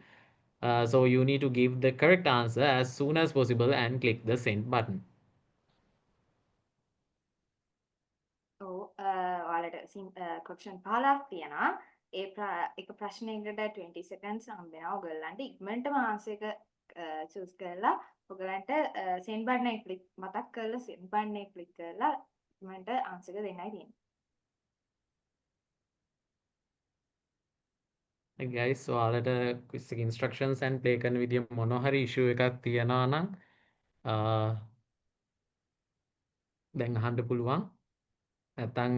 S14: So you need to give the correct answer as soon as possible and click the send button.
S3: ඔව් ඔයාලට question 15ක් තියෙනවා. එක ප්‍රශ්නයකට 20 seconds හම්බ වෙනවා. ඔයගොල්ලන්ට ඉක්මනටම answer එක choose කරලා ඔයගලන්ට send button එක click මතක් කරලා send button එක click කරලා ඉක්මනට answer එක දෙන්නයි තියෙන්නේ.
S14: Guys, so ඔයාලට quiz එක instructions and play කරන විදිය මොනවා හරි issue එකක් තියනවා නම් දැන් අහන්න පුළුවන්. නැත්නම්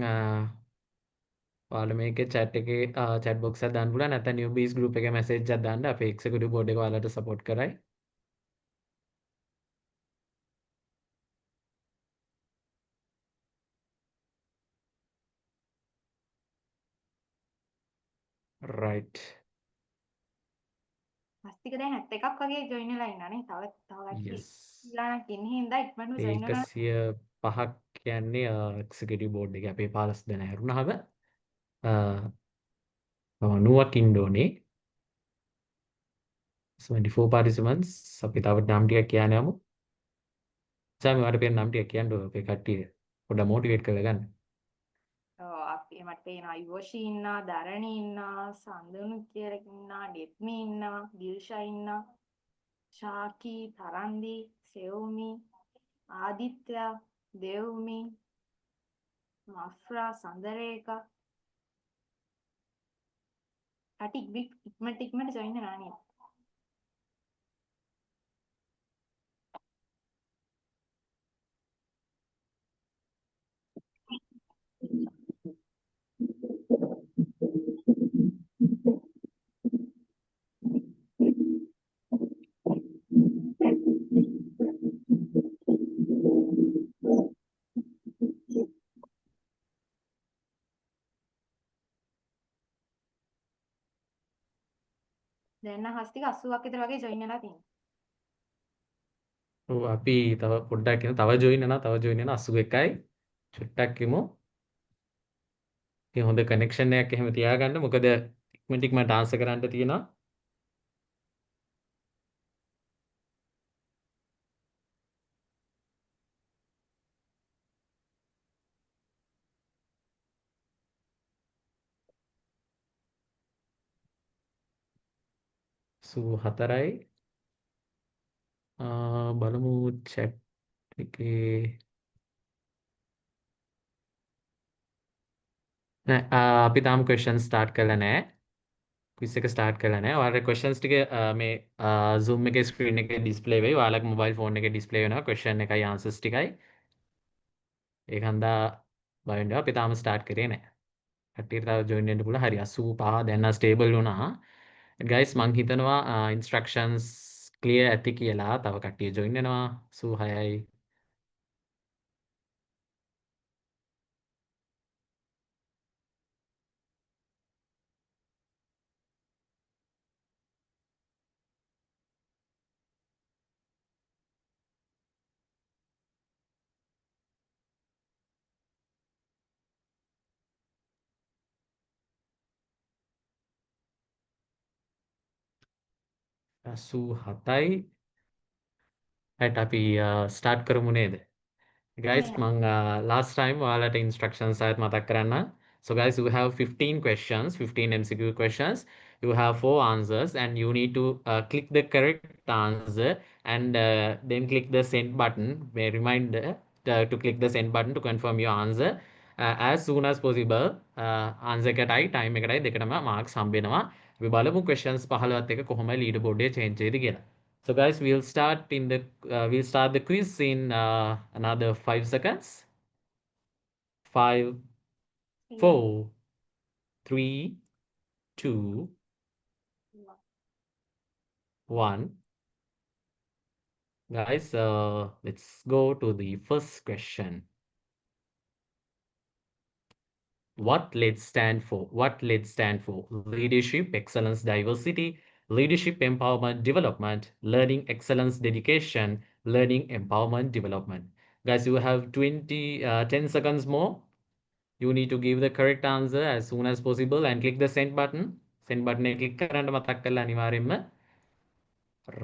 S14: ඔයාලා මේකේ chat එකේ chat box එක දාන්න පුළුවන්. නැත්නම් newbies group එකේ message එකක් දාන්න. අපේ executive board එක ඔයාලට support කරයි. Right.
S3: හස්තික දැන් 71ක් වගේ join වෙලා ඉන්නවා නේ. තව කට්ටිය
S14: Yes.
S3: ඊළඟ ඉන්නේ හින්දා ඉක්මනට join වෙනවා.
S14: 105ක් කියන්නේ executive board එකේ අපේ 15 දෙනා හැරුණාම 90ක් ඉන්න ඕනේ. 24 participants. අපි තව නම් ටිකක් කියන්න යමු. සාමි ඔයාලට පේන නම් ටිකක් කියන්න අපේ කට්ටිය පොඩ්ඩක් motivate කරලා ගන්න.
S3: ඔව් අපි මට පේනවා යෝෂි ඉන්නවා, දරණි ඉන්නවා, සඳනු කියලා ඉන්නවා, ඩෙත්මි ඉන්නවා, දිල්ෂා ඉන්නවා, ශාකි, තරන්දි, සෙවුමි, ආදිත්‍ය, දෙව්මි, මෆ්රා, සඳරේකා. කටි ඉක්මනට ජොයින් වෙනවා නේද? දැන් නම් හස්තික 80ක් විතර වගේ ජොයින් වෙලා තියෙනවා.
S14: ඔව් අපි තව පොඩ්ඩක් ඉන්න තව ජොයින් වෙනවා තව ජොයින් වෙනවා 81යි චුට්ටක් ඉමු. ඉතින් හොඳ කනෙක්ෂන් එකක් එහෙම තියාගන්න මොකද ඉක්මනට ආන්සර් කරන්න තියෙනවා. සූ 4යි බලමු chat එකේ නෑ අපි තාම questions start කරලා නෑ. quiz එක start කරලා නෑ. ඔයාලගේ questions ටික මේ Zoom එකේ screen එකේ display වෙයි. ඔයාලගේ mobile phone එකේ display වෙනවා question එකයි answers ටිකයි. ඒක හන්දා බය වෙන්න එපා. අපි තාම start කරේ නෑ. කට්ටියට තව join වෙන්න පුළුවන්. හරි 85 දැන් නම් stable වුණා. guys මං හිතනවා instructions clear ඇති කියලා. තව කට්ටිය join වෙනවා. 86යි සූ 7යි right අපි start කරමු නේද? Guys, last time ඔයාලට instructions ආයත් මතක් කරන්න. So guys, you have 15 questions, 15 MCQ questions. You have 4 answers and you need to click the correct answer and then click the send button. May reminder to click the send button to confirm your answer as soon as possible. Answer එකටයි time එකටයි දෙකටම marks හම්බ වෙනවා. අපි බලමු questions 15ත් එක කොහොමයි leaderboard එකේ change වෙයිද කියලා. So guys, we'll start the quiz in another 5 seconds. 5, 4, 3, 2, 1. Guys, let's go to the first question. What LED stand for? What LED stand for? Leadership, excellence, diversity, leadership, empowerment, development, learning, excellence, dedication, learning, empowerment, development. Guys, you have 10 seconds more. You need to give the correct answer as soon as possible and click the send button. Send button click කරන්න මතක් කරලා අනිවාර්යෙන්ම.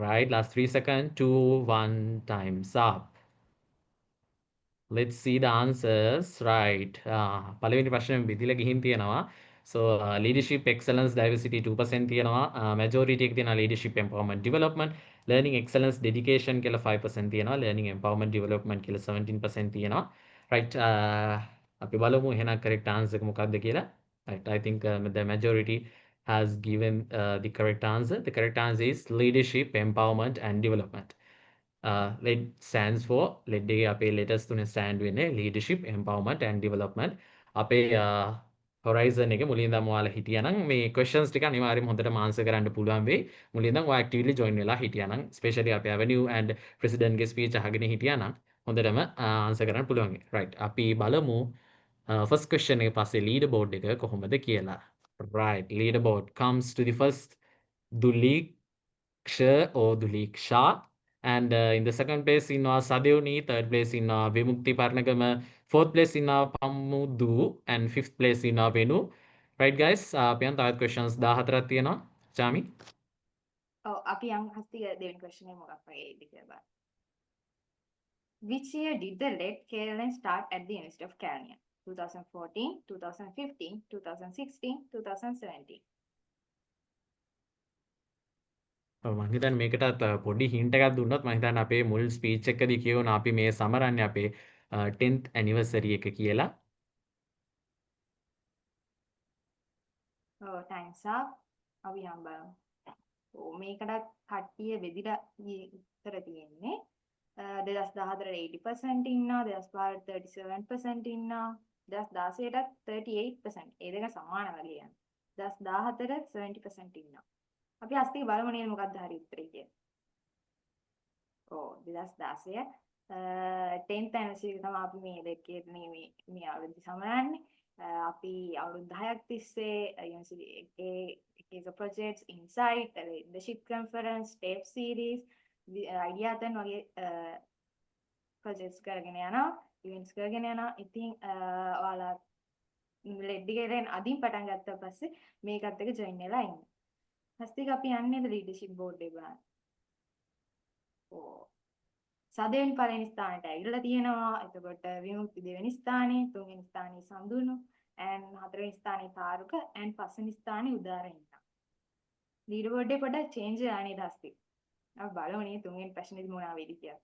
S14: Right, last 3 seconds. 2, 1, time's up. Let's see the answers. Right. පළවෙනි ප්‍රශ්නේ විදිලා ගිහින් තියෙනවා. So leadership, excellence, diversity 2% තියෙනවා. Majority එක තියෙනවා leadership, empowerment, development, learning, excellence, dedication කියලා 5% තියෙනවා. Learning, empowerment, development කියලා 17% තියෙනවා. Right. අපි බලමු එහෙනම් correct answer එක මොකක්ද කියලා. Right. I think the majority has given the correct answer. The correct answer is leadership, empowerment, and development. LED stands for LED එකේ අපේ letters තුනේ stand වෙන්නේ leadership, empowerment, and development. අපේ horizon එකේ මුලින් ඉඳන් ඔයාලා හිටියානම් මේ questions ටික අනිවාර්යයෙන්ම හොඳටම answer කරන්න පුළුවන් වෙයි. මුලින් ඉඳන් ඔයා actively join වෙලා හිටියානම් especially අපේ avenue and president ගේ speech අහගෙන හිටියානම් හොඳටම answer කරන්න පුළුවන් වෙයි. Right. අපි බලමු first question එක පස්සේ leaderboard එක කොහොමද කියලා. Right. Leaderboard comes to the first Duliksha or Duliksha. And in the second place in Sadevni, third place in Vimukti Parnagama, fourth place in Pamudu, and fifth place in Venu. Right, guys? අපි යන තවත් questions 14ක් තියෙනවා. Chami?
S3: ඔව් අපි යන් හස්තික දෙවෙනි question එක මොකක් වගේද කියලා බලන්න. Which year did the LED KLN start at the University of California? 2014, 2015, 2016, 2017.
S14: මම හිතන්නේ මේකටත් පොඩි හින්ට් එකක් දුන්නොත් මම හිතන්නේ අපේ මුල් ස්පීච් එකකදී කියවන අපි මේ සමරන්නේ අපේ 10th anniversary එක කියලා.
S3: times up. අපි යම් බලමු. මේකටත් කට්ටිය බෙදිලා උත්තර තියෙන්නේ. 2014 80% ඉන්නවා, 2015 37% ඉන්නවා, 2016ටත් 38%. ඒ දෙක සමාන වගේ යනවා. 2014 70% ඉන්නවා. අපි අස්තික බලමු නේද මොකක්ද හරි උත්තරේ කියලා. 2016 10th anniversary එක තමයි අපි මේ දෙකේ මේ අවුරුද්ද සමරන්නේ. අපි අවුරුදු 10ක් තිස්සේ university එකේ projects, insight, leadership conference, step series, ideathon වගේ projects කරගෙන යනවා, events කරගෙන යනවා. ඉතින් ඔයාලා ලෙඩ් එකෙන් අදින් පටන් ගත්තා පස්සේ මේකත් එක්ක join වෙලා ඉන්න. ඊට අපි යන්නේ leadership board එක බලන්න. සදෙන් පළවෙනි ස්ථානයට ඇවිල්ලා තියෙනවා. එතකොට විමුක්ති දෙවෙනි ස්ථානේ, තුන්වෙනි ස්ථානේ සඳුනු, and හතරවෙනි ස්ථානේ තාරුක, and පස්වෙනි ස්ථානේ උදාර ඉන්නවා. ලීඩර් බෝඩ් එක පොඩ්ඩක් චේන්ජ් වෙලා නේද හස්ති. අපි බලමු නේ තුන්වෙනි ප්‍රශ්නේදී මොනවා වෙයිද කියලා.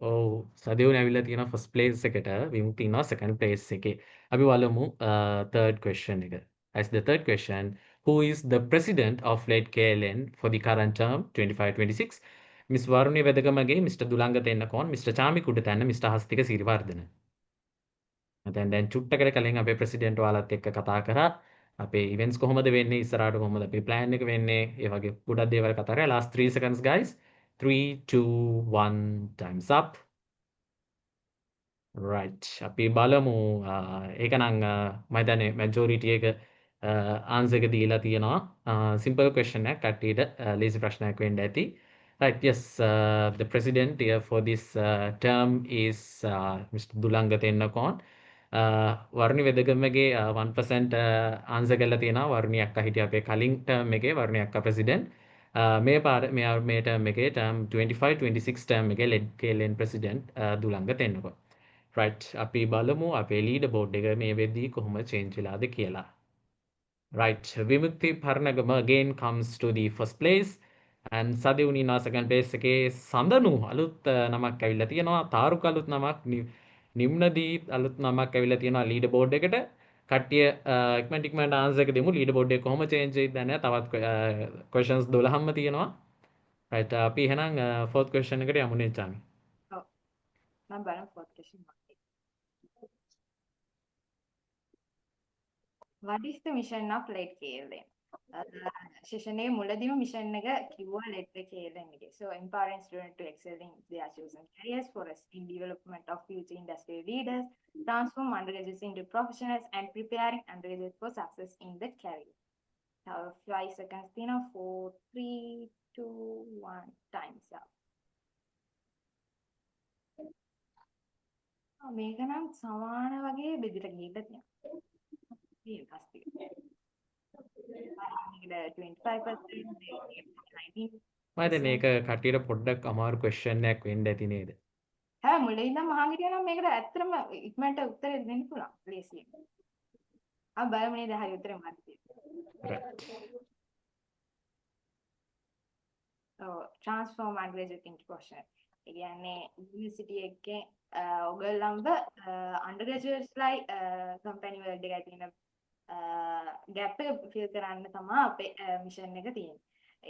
S14: ඔව් සදේවුන් ඇවිල්ලා තියෙනවා first place එකට විමුක්ති ඉන්නවා second place එකේ. අපි බලමු third question එක. As the third question, who is the president of LED KLN for the current term 25-26? Miss Varuni Vedagamage, Mr. Dulanga Tennakon, Mr. Chami Kudatana, Mr. Hastika Sirivardhana. දැන් චුට්ටකට කලින් අපේ ප්‍රෙසිඩන්ට් ඔයාලත් එක්ක කතා කරා. අපේ ඉවෙන්ට්ස් කොහොමද වෙන්නේ, ඉස්සරහට කොහොමද අපේ ප්ලෑන් එක වෙන්නේ, ඒ වගේ ගොඩක් දේවල් කතා කරා. last 3 seconds guys. 3 2 1 times up. right. අපි බලමු ඒක නම් මම හිතන්නේ majority එක answer එක දීලා තියෙනවා. simple question එකක් කට්ටියට lazy ප්‍රශ්නයක් වෙන්න ඇති. Right, yes, the president here for this term is Mr. Dulanga Tennakon. වර්ණි වෙදගමගේ 1% answer කරලා තියෙනවා. වර්ණි අක්කා හිටිය අපේ කලින් ටර්ම් එකේ වර්ණි අක්කා ප්‍රෙසිඩන්ට්. මේ ටර්ම් එකේ ටර්ම් 25-26 ටර්ම් එකේ ලෙඩ් KLN ප්‍රෙසිඩන්ට් දුලංග තෙන්නකෝ. right, අපි බලමු අපේ ලීඩර් බෝඩ් එක මේ වෙද්දී කොහොම චේන්ජ් වෙලාද කියලා. right, විමුක්ති Parnagama again comes to the first place and සදෙවුන් ඉන්නවා second place එකේ. සඳනු අලුත් නමක් ඇවිල්ලා තියෙනවා. තාරුක අලුත් නමක්, නිම්නදීප් අලුත් නමක් ඇවිල්ලා තියෙනවා ලීඩර් බෝඩ් එකට. කට්ටිය ඉක්මනට ආන්සර් එක දෙමු. ලීඩර් බෝඩ් එක කොහොම චේන්ජ් වෙයිද නැහැ. තවත් questions 12ක්ම තියෙනවා. right, අපි එහෙනම් fourth question එකට යමු නේ චාමි.
S3: ඔව්. මම බලමු fourth question එක. What is the mission of LED KLN? Session එකේ මුලදීම mission එක කිව්වා LED KLN එකේ. So empowering students to excel in their chosen careers, fostering development of future industry leaders, transform undergraduates into professionals and preparing undergraduates for success in the career. Now 5 seconds තියෙනවා. 4 3 2 1 times up. මේක නම් සමාන වගේ බෙදලා ගිහිල්ලා තියෙනවා. මේ කස්තික. 25% 19.
S14: මම දැන් මේක කටියට පොඩ්ඩක් අමාරු question එකක් වෙන්න ඇති නේද?
S3: හැබැයි මුලින් ඉඳන් මහන් හිටියා නම් මේකට ඇත්තටම ඉක්මනට උත්තරේ දෙන්න පුළුවන් ලේසියෙන්. අපි බලමු නේද හරි උත්තරේ මොකක්ද කියලා.
S14: right.
S3: transform undergraduate into professional. ඒ කියන්නේ යුනිවර්සිටි එකේ ඔයගොල්ලන්ව undergraduatesලා company වලට එකයි තියෙන gap එක fill කරන්න තමයි අපේ mission එක තියෙන්නේ.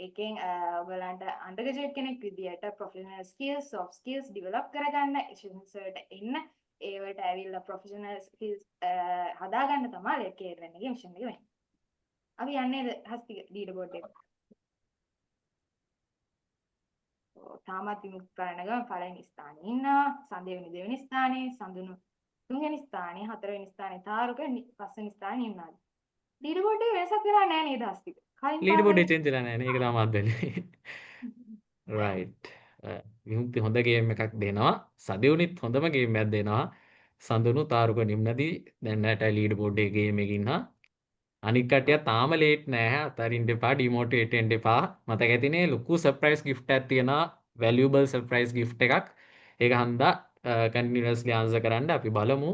S3: ඒකෙන් ඔයගොල්ලන්ට undergraduate කෙනෙක් විදියට professional skills, soft skills develop කරගන්න, students වලට එන්න, ඒ වලට ඇවිල්ලා professional skills හදාගන්න තමයි LED KLN එකේ mission එක වෙන්නේ. අපි යන්නේ හස්තික leader board එකට. තාමත් විමුක්ති පරණගම පළවෙනි ස්ථානයේ ඉන්නවා. සඳේවනි දෙවෙනි ස්ථානයේ, සඳුනු තුන්වෙනි ස්ථානයේ, හතරවෙනි ස්ථානයේ තාරුක පස්වෙනි ස්ථානයේ ඉන්නවා. ලීඩර් බෝඩ් එකේ වෙනසක් වෙලා නැහැ නේද හස්තික?
S14: ලීඩර් බෝඩ් එකේ චේන්ජ් වෙලා නැහැ නේ. ඒක තමයි අද්දන්නේ. right. විමුක්ති හොඳ ගේම් එකක් දෙනවා. සදෙවුනිත් හොඳම ගේම් එකක් දෙනවා. සඳුනු තාරුක නිම්නදී දැන් නැටයි ලීඩර් බෝඩ් එකේ ගේම් එකේ ඉන්නවා. අනික් කට්ටිය තාම ලේට් නැහැ. අතරින් දෙපා ඩිමෝටිවේට් වෙන්න එපා. මතක ඇතිනේ ලොකු සර්ප්‍රයිස් gift එකක් තියෙනවා. valuable surprise gift එකක්. ඒක හන්දා continuously answer කරන්න අපි බලමු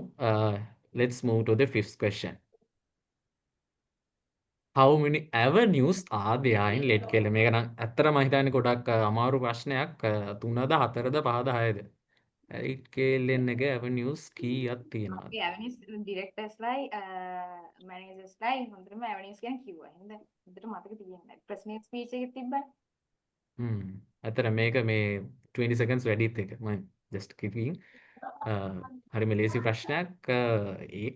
S14: let's move to the fifth question. How many avenues are there in lead KLM? මේක නම් ඇත්තටම මම හිතන්නේ ගොඩක් අමාරු ප්‍රශ්නයක්. 3ද 4ද 5ද 6ද? lead KLM එකේ avenues කීයක් තියෙනවද?
S3: අපේ avenues directorsලයි managersලයි හොඳටම avenues ගැන කිව්වා. හින්දා හොඳට මතක තියෙන්නේ. ප්‍රශ්නේ ස්පීච් එකේ තිබ්බනේ.
S14: ඇත්තට මේක මේ 20 seconds වැඩිත් එක. මම just kidding. හරිම ලේසි ප්‍රශ්නයක්. ඒ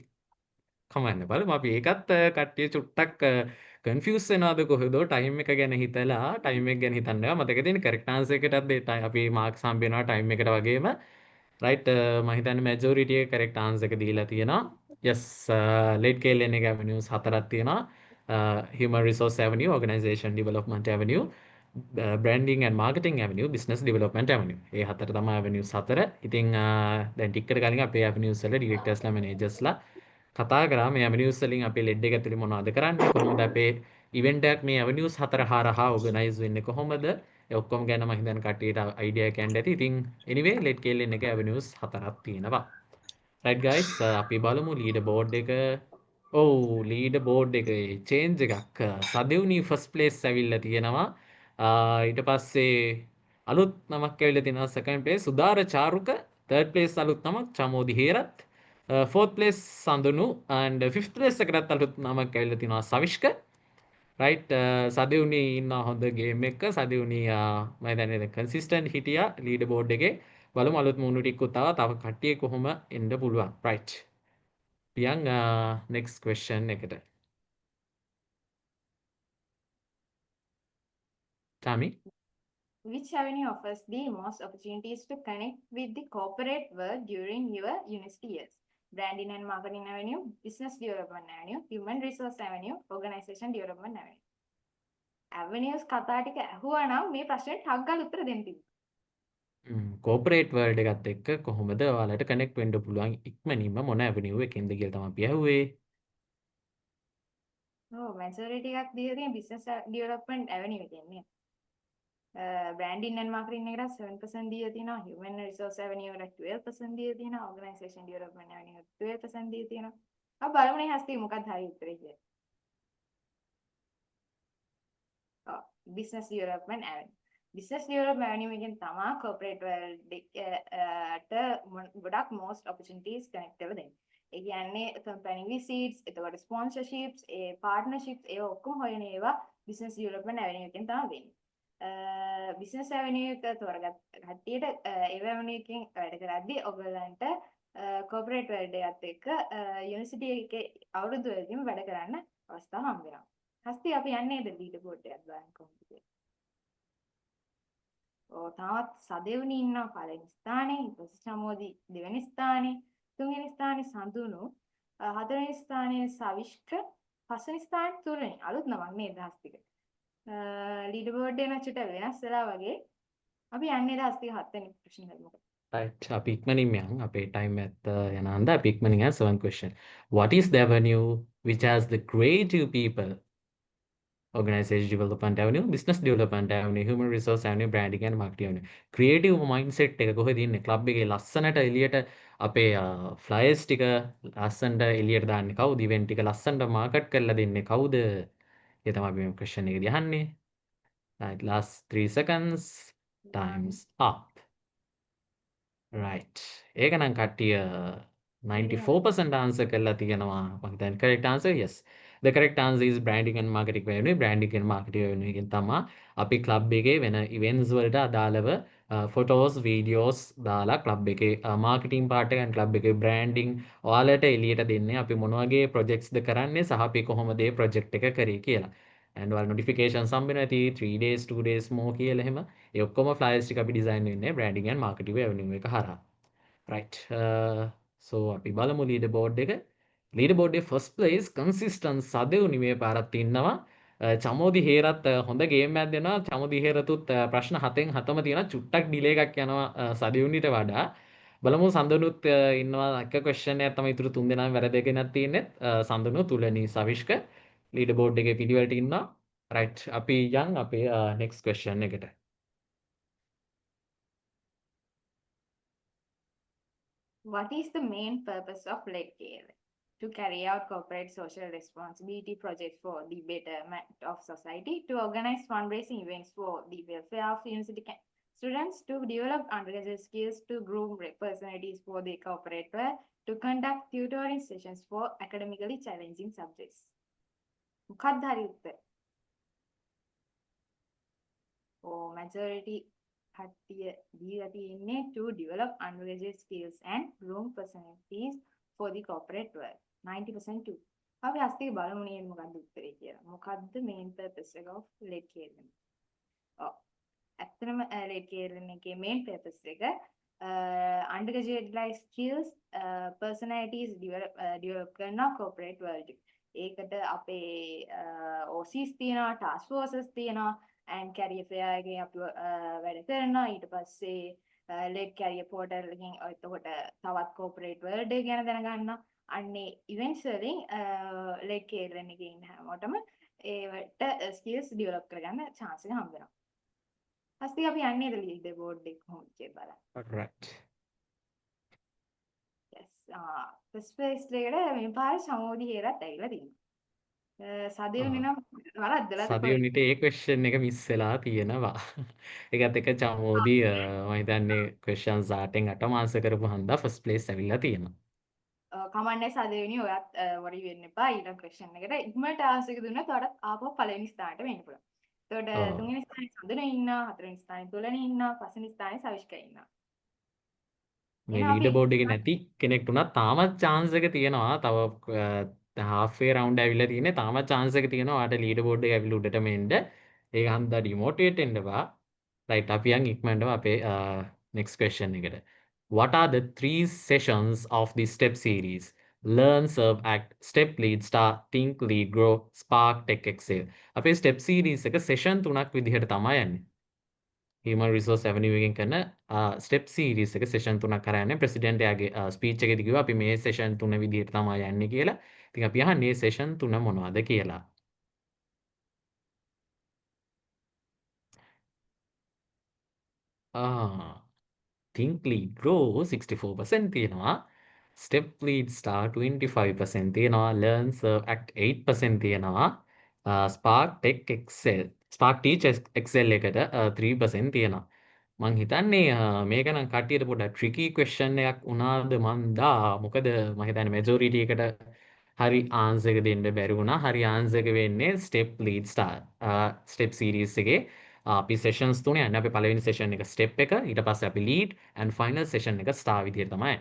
S14: කමන්න බලමු අපි ඒකත් කට්ටිය චුට්ටක් කන්ෆියුස් වෙනවද කොහෙද ටයිම් එක ගැන හිතලා ටයිම් එක ගැන හිතන්න ඒවා මතක තියෙන කරෙක්ට් ආන්සර් එකටත් අපි මාක්ස් හම්බ වෙනවා ටයිම් එකට වගේම රයිට් මම හිතන්නේ මැජොරිටි එක කරෙක්ට් ආන්සර් එක දීලා තියෙනවා yes lead KLN එක avenues 4ක් තියෙනවා human resource avenue organization development avenue branding and marketing avenue business development avenue ඒ හතර තමයි avenues 4 ඉතින් දැන් ටිකකට කලින් අපේ avenues වල directorsලා managers කතා කරා මේ avenues වලින් අපේ ලෙඩ් එක ඇතුලේ මොනවද කරන්නේ කොහොමද අපේ ඉවෙන්ට් එකක් මේ avenues හතර හරහා ඕගනයිස් වෙන්නේ කොහොමද ඒ ඔක්කොම ගැන මම හිතන්නේ කට්ටියට අයිඩියා එකක් ගන්න ඇති. ඉතින් anyway lead KLN එකේ avenues හතරක් තියෙනවා. right guys අපි බලමු leader board එක. ඔව් leader board එකේ change එකක් සදෙව්නි first place ඇවිල්ලා තියෙනවා. ඊට පස්සේ අලුත් නමක් ඇවිල්ලා තියෙනවා second place සුදාර චාරුක third place අලුත් නමක් Chamodi Herath fourth place සඳුනු and fifth place එකටත් අලුත් නමක් ඇවිල්ලා තිනවා සවිෂ්ක right සදෙවුනි ඉන්න හොඳ ගේම් එක සදෙවුනි මම හිතන්නේ consistent හිටියා leader board එකේ බලමු අලුත් මුණු ටිකකුත් තව කට්ටිය කොහොම එන්න පුළුවන් right පියන් next question එකට Tami
S3: Which avenue offers the most opportunities to connect with the corporate world during your university years? Branding and Marketing Avenue, Business Development Avenue, Human Resource Avenue, Organization Development Avenue. Avenues කතා ටික ඇහුවා නම් මේ ප්‍රශ්නෙට ටක් ගාලා උත්තර දෙන්න තිබුණා.
S14: corporate world එකත් එක්ක කොහොමද ඔයාලට connect වෙන්න පුළුවන් ඉක්මනින්ම මොන avenue එකකින්ද කියලා තමයි අපි ඇහුවේ.
S3: ඔව් majority එකක් දීලා තියෙන Business Development Avenue එකෙන්නේ. Branding and Marketing එකට 7% දීලා තියෙනවා. Human Resource Avenue එකට 12% දීලා තියෙනවා. Organization Development Avenue එකට 12% දීලා තියෙනවා. අපි බලමුනේ හස්ති මොකක්ද හරි උත්තරේ කියලා. Business Development Avenue. Business Development Avenue එකෙන් තමයි corporate world එකට ගොඩක් most opportunities connect වෙලා දෙන්නේ. ඒ කියන්නේ company visits, එතකොට sponsorships, partnerships ඒ ඔක්කොම හොයන ඒවා Business Development Avenue එකෙන් තමයි වෙන්නේ. Business Avenue එක තෝරගත් කට්ටියට ඒ avenue එකෙන් වැඩ කරද්දී ඔයගලන්ට corporate world එකත් එක්ක university එකේ අවුරුදු වලදීම වැඩ කරන්න අවස්ථාව හම්බ වෙනවා. හස්ති අපි යන්නේද leader board එකක් බලන්න කොහොමද කියලා. තවත් සදෙව්නි ඉන්නවා පළවෙනි ස්ථානයේ, ඊපස්සේ චමෝදි දෙවෙනි ස්ථානයේ, තුන්වෙනි ස්ථානයේ සඳුනු, හතරවෙනි ස්ථානයේ සවිෂ්ක, පස්වෙනි ස්ථානයේ තුරණි. අලුත් නමක් නේද හස්තික. ලීඩර් බෝඩ් එක නචුට වෙනස් වෙලා වගේ. අපි යන්නේ හස්තික හත්වෙනි ප්‍රශ්නෙට මොකද?
S14: right අපි ඉක්මනින්ම යන් අපේ time එකත් යන හන්ද අපි ඉක්මනින් යන 7 question. What is the avenue which has the creative people? Organization Development Avenue, Business Development Avenue, Human Resource Avenue, Branding and Marketing Avenue. Creative mindset එක කොහෙද ඉන්නේ? club එකේ ලස්සනට එළියට අපේ flyers ටික ලස්සනට එළියට දාන්නේ කවුද? event ටික ලස්සනට market කරලා දෙන්නේ කවුද? ඒ තමයි අපි මේ question එකේදී අහන්නේ. right last 3 seconds times up. right ඒක නම් කට්ටිය 94% answer කරලා තියෙනවා. මම හිතන්නේ correct answer yes. The correct answer is branding and marketing avenue. Branding and marketing avenue එකෙන් තමයි අපි club එකේ වෙන events වලට අදාළව photos videos දාලා club එකේ marketing part එක and club එකේ branding ඔයාලට එළියට දෙන්නේ අපි මොන වගේ projects ද කරන්නේ සහ අපි කොහොමද මේ project එක කරේ කියලා. and ඔයාලා notifications හම්බ වෙනවා ඇති 3 days 2 days more කියලා එහෙම. ඒ ඔක්කොම flyers ටික අපි design වෙන්නේ branding and marketing avenue එක හරහා. right so අපි බලමු leaderboard එක. leaderboard එකේ first place consistent සදෙව්නි මේ පාරත් ඉන්නවා. චමෝදි හේරත් හොඳ ගේම් එකක් දෙනවා. චමෝදි හේරතුත් ප්‍රශ්න 7න් 7ම තියෙනවා. චුට්ටක් ඩිලේ එකක් යනවා සදෙව්නිට වඩා. බලමු සඳනුත් ඉන්නවා එක question එකක් තමයි ඉතුරු 3 දෙනාම වැරදි එකක් තියෙන්නේ. සඳනු තුලනි සවිෂ්ක leaderboard එකේ පිළිවෙලට ඉන්නවා. right අපි යන් අපේ next question එකට.
S3: What is the main purpose of lead KLN? to carry out corporate social responsibility projects for the betterment of society, to organize fundraising events for the welfare of university students, to develop undergraduate skills, to groom personalities for the corporate world, to conduct tutoring sessions for academically challenging subjects. මොකක්ද හරි උත්තර? Majority කට්ටිය දීලා තියෙන්නේ to develop undergraduate skills and groom personalities for the corporate world. 90% too. අපි අස්තික බලමු නේද මොකක්ද උත්තරේ කියලා. මොකක්ද main purpose එක of lead KLN? ඇත්තටම lead KLN එකේ main purpose එක undergraduate life skills personalities develop කරන corporate world. ඒකට අපේ OCs තියෙනවා, task forces තියෙනවා, and career fair එකේ අපි වැඩ කරනවා. ඊට පස්සේ lead career portal එකෙන් එතකොට තවත් corporate world එක ගැන දැනගන්නවා. අන්නේ events වලින් lead KLN එකේ ඉන්න හැමෝටම ඒවට skills develop කරගන්න chance එක හම්බ වෙනවා. ඊපස්සේ අපි යන්නේ leaderboard එක කොහොමද කියලා බලන්න.
S14: Right.
S3: Yes. First place එකට මේ පාර සමෝදි හේරත් ඇවිල්ලා තියෙනවා. සදේවනි නම් වරද්දලා
S14: සදියුනිට ඒ question එක මිස් වෙලා තියෙනවා. ඒකත් එක චමෝදි මම හිතන්නේ questions 8න් 8ම answer කරපු හන්දා first place ඇවිල්ලා තියෙනවා.
S3: කමන්නේ සදේවනි ඔයත් worry වෙන්න එපා. ඊළඟ question එකට ඉක්මනට answer එක දුන්නොත් ඔයාලට ආපහු පළවෙනි ස්ථානට වෙන්න පුළුවන්. එතකොට තුන්වෙනි ස්ථානයේ සඳුනේ ඉන්නවා, හතරවෙනි ස්ථානයේ තුලනේ ඉන්නවා, පස්වෙනි ස්ථානයේ සවිෂ්කා ඉන්නවා.
S14: මේ leaderboard එකේ නැති කෙනෙක්ට උනත් තාමත් chance එක තියෙනවා. තව halfway round ඇවිල්ලා තියෙන්නේ. තාමත් chance එක තියෙනවා. ඔයාලට leaderboard එක ඇවිල්ලා උඩටම එන්න. ඒක හන්දා demotivate වෙන්න එපා. right අපි යන් ඉක්මනටම අපේ next question එකට. What are the 3 sessions of the STEP series? Learn, Serve, Act, STEP Lead, Start, Think, Lead, Grow, Spark, Tech, Excel. අපේ STEP series එක session 3ක් විදිහට තමයි යන්නේ. Human Resource Avenue එකෙන් කරන STEP series එක session 3ක් කරා යන්නේ. president යාගේ speech එකේදී කිව්වා අපි මේ session 3 විදිහට තමයි යන්නේ කියලා. ඉතින් අපි අහන්නේ session 3 මොනවද කියලා. Think Lead Grow 64% තියෙනවා. Step Lead Start 25% තියෙනවා. Learn, Serve, Act 8% තියෙනවා. Spark, Tech, Excel. Spark Teach Excel එකට 3% තියෙනවා. මං හිතන්නේ මේක නම් කට්ටියට පොඩ්ඩක් tricky question එකක් වුණාද මන්දා. මොකද මම හිතන්නේ majority එකට හරි answer එක දෙන්න බැරි වුණා. හරි answer එක වෙන්නේ Step Lead Start. Step series එකේ අපි sessions 3 යන්නේ. අපි පළවෙනි session එක step එක, ඊට පස්සේ අපි lead and final session එක star විදියට තමයි.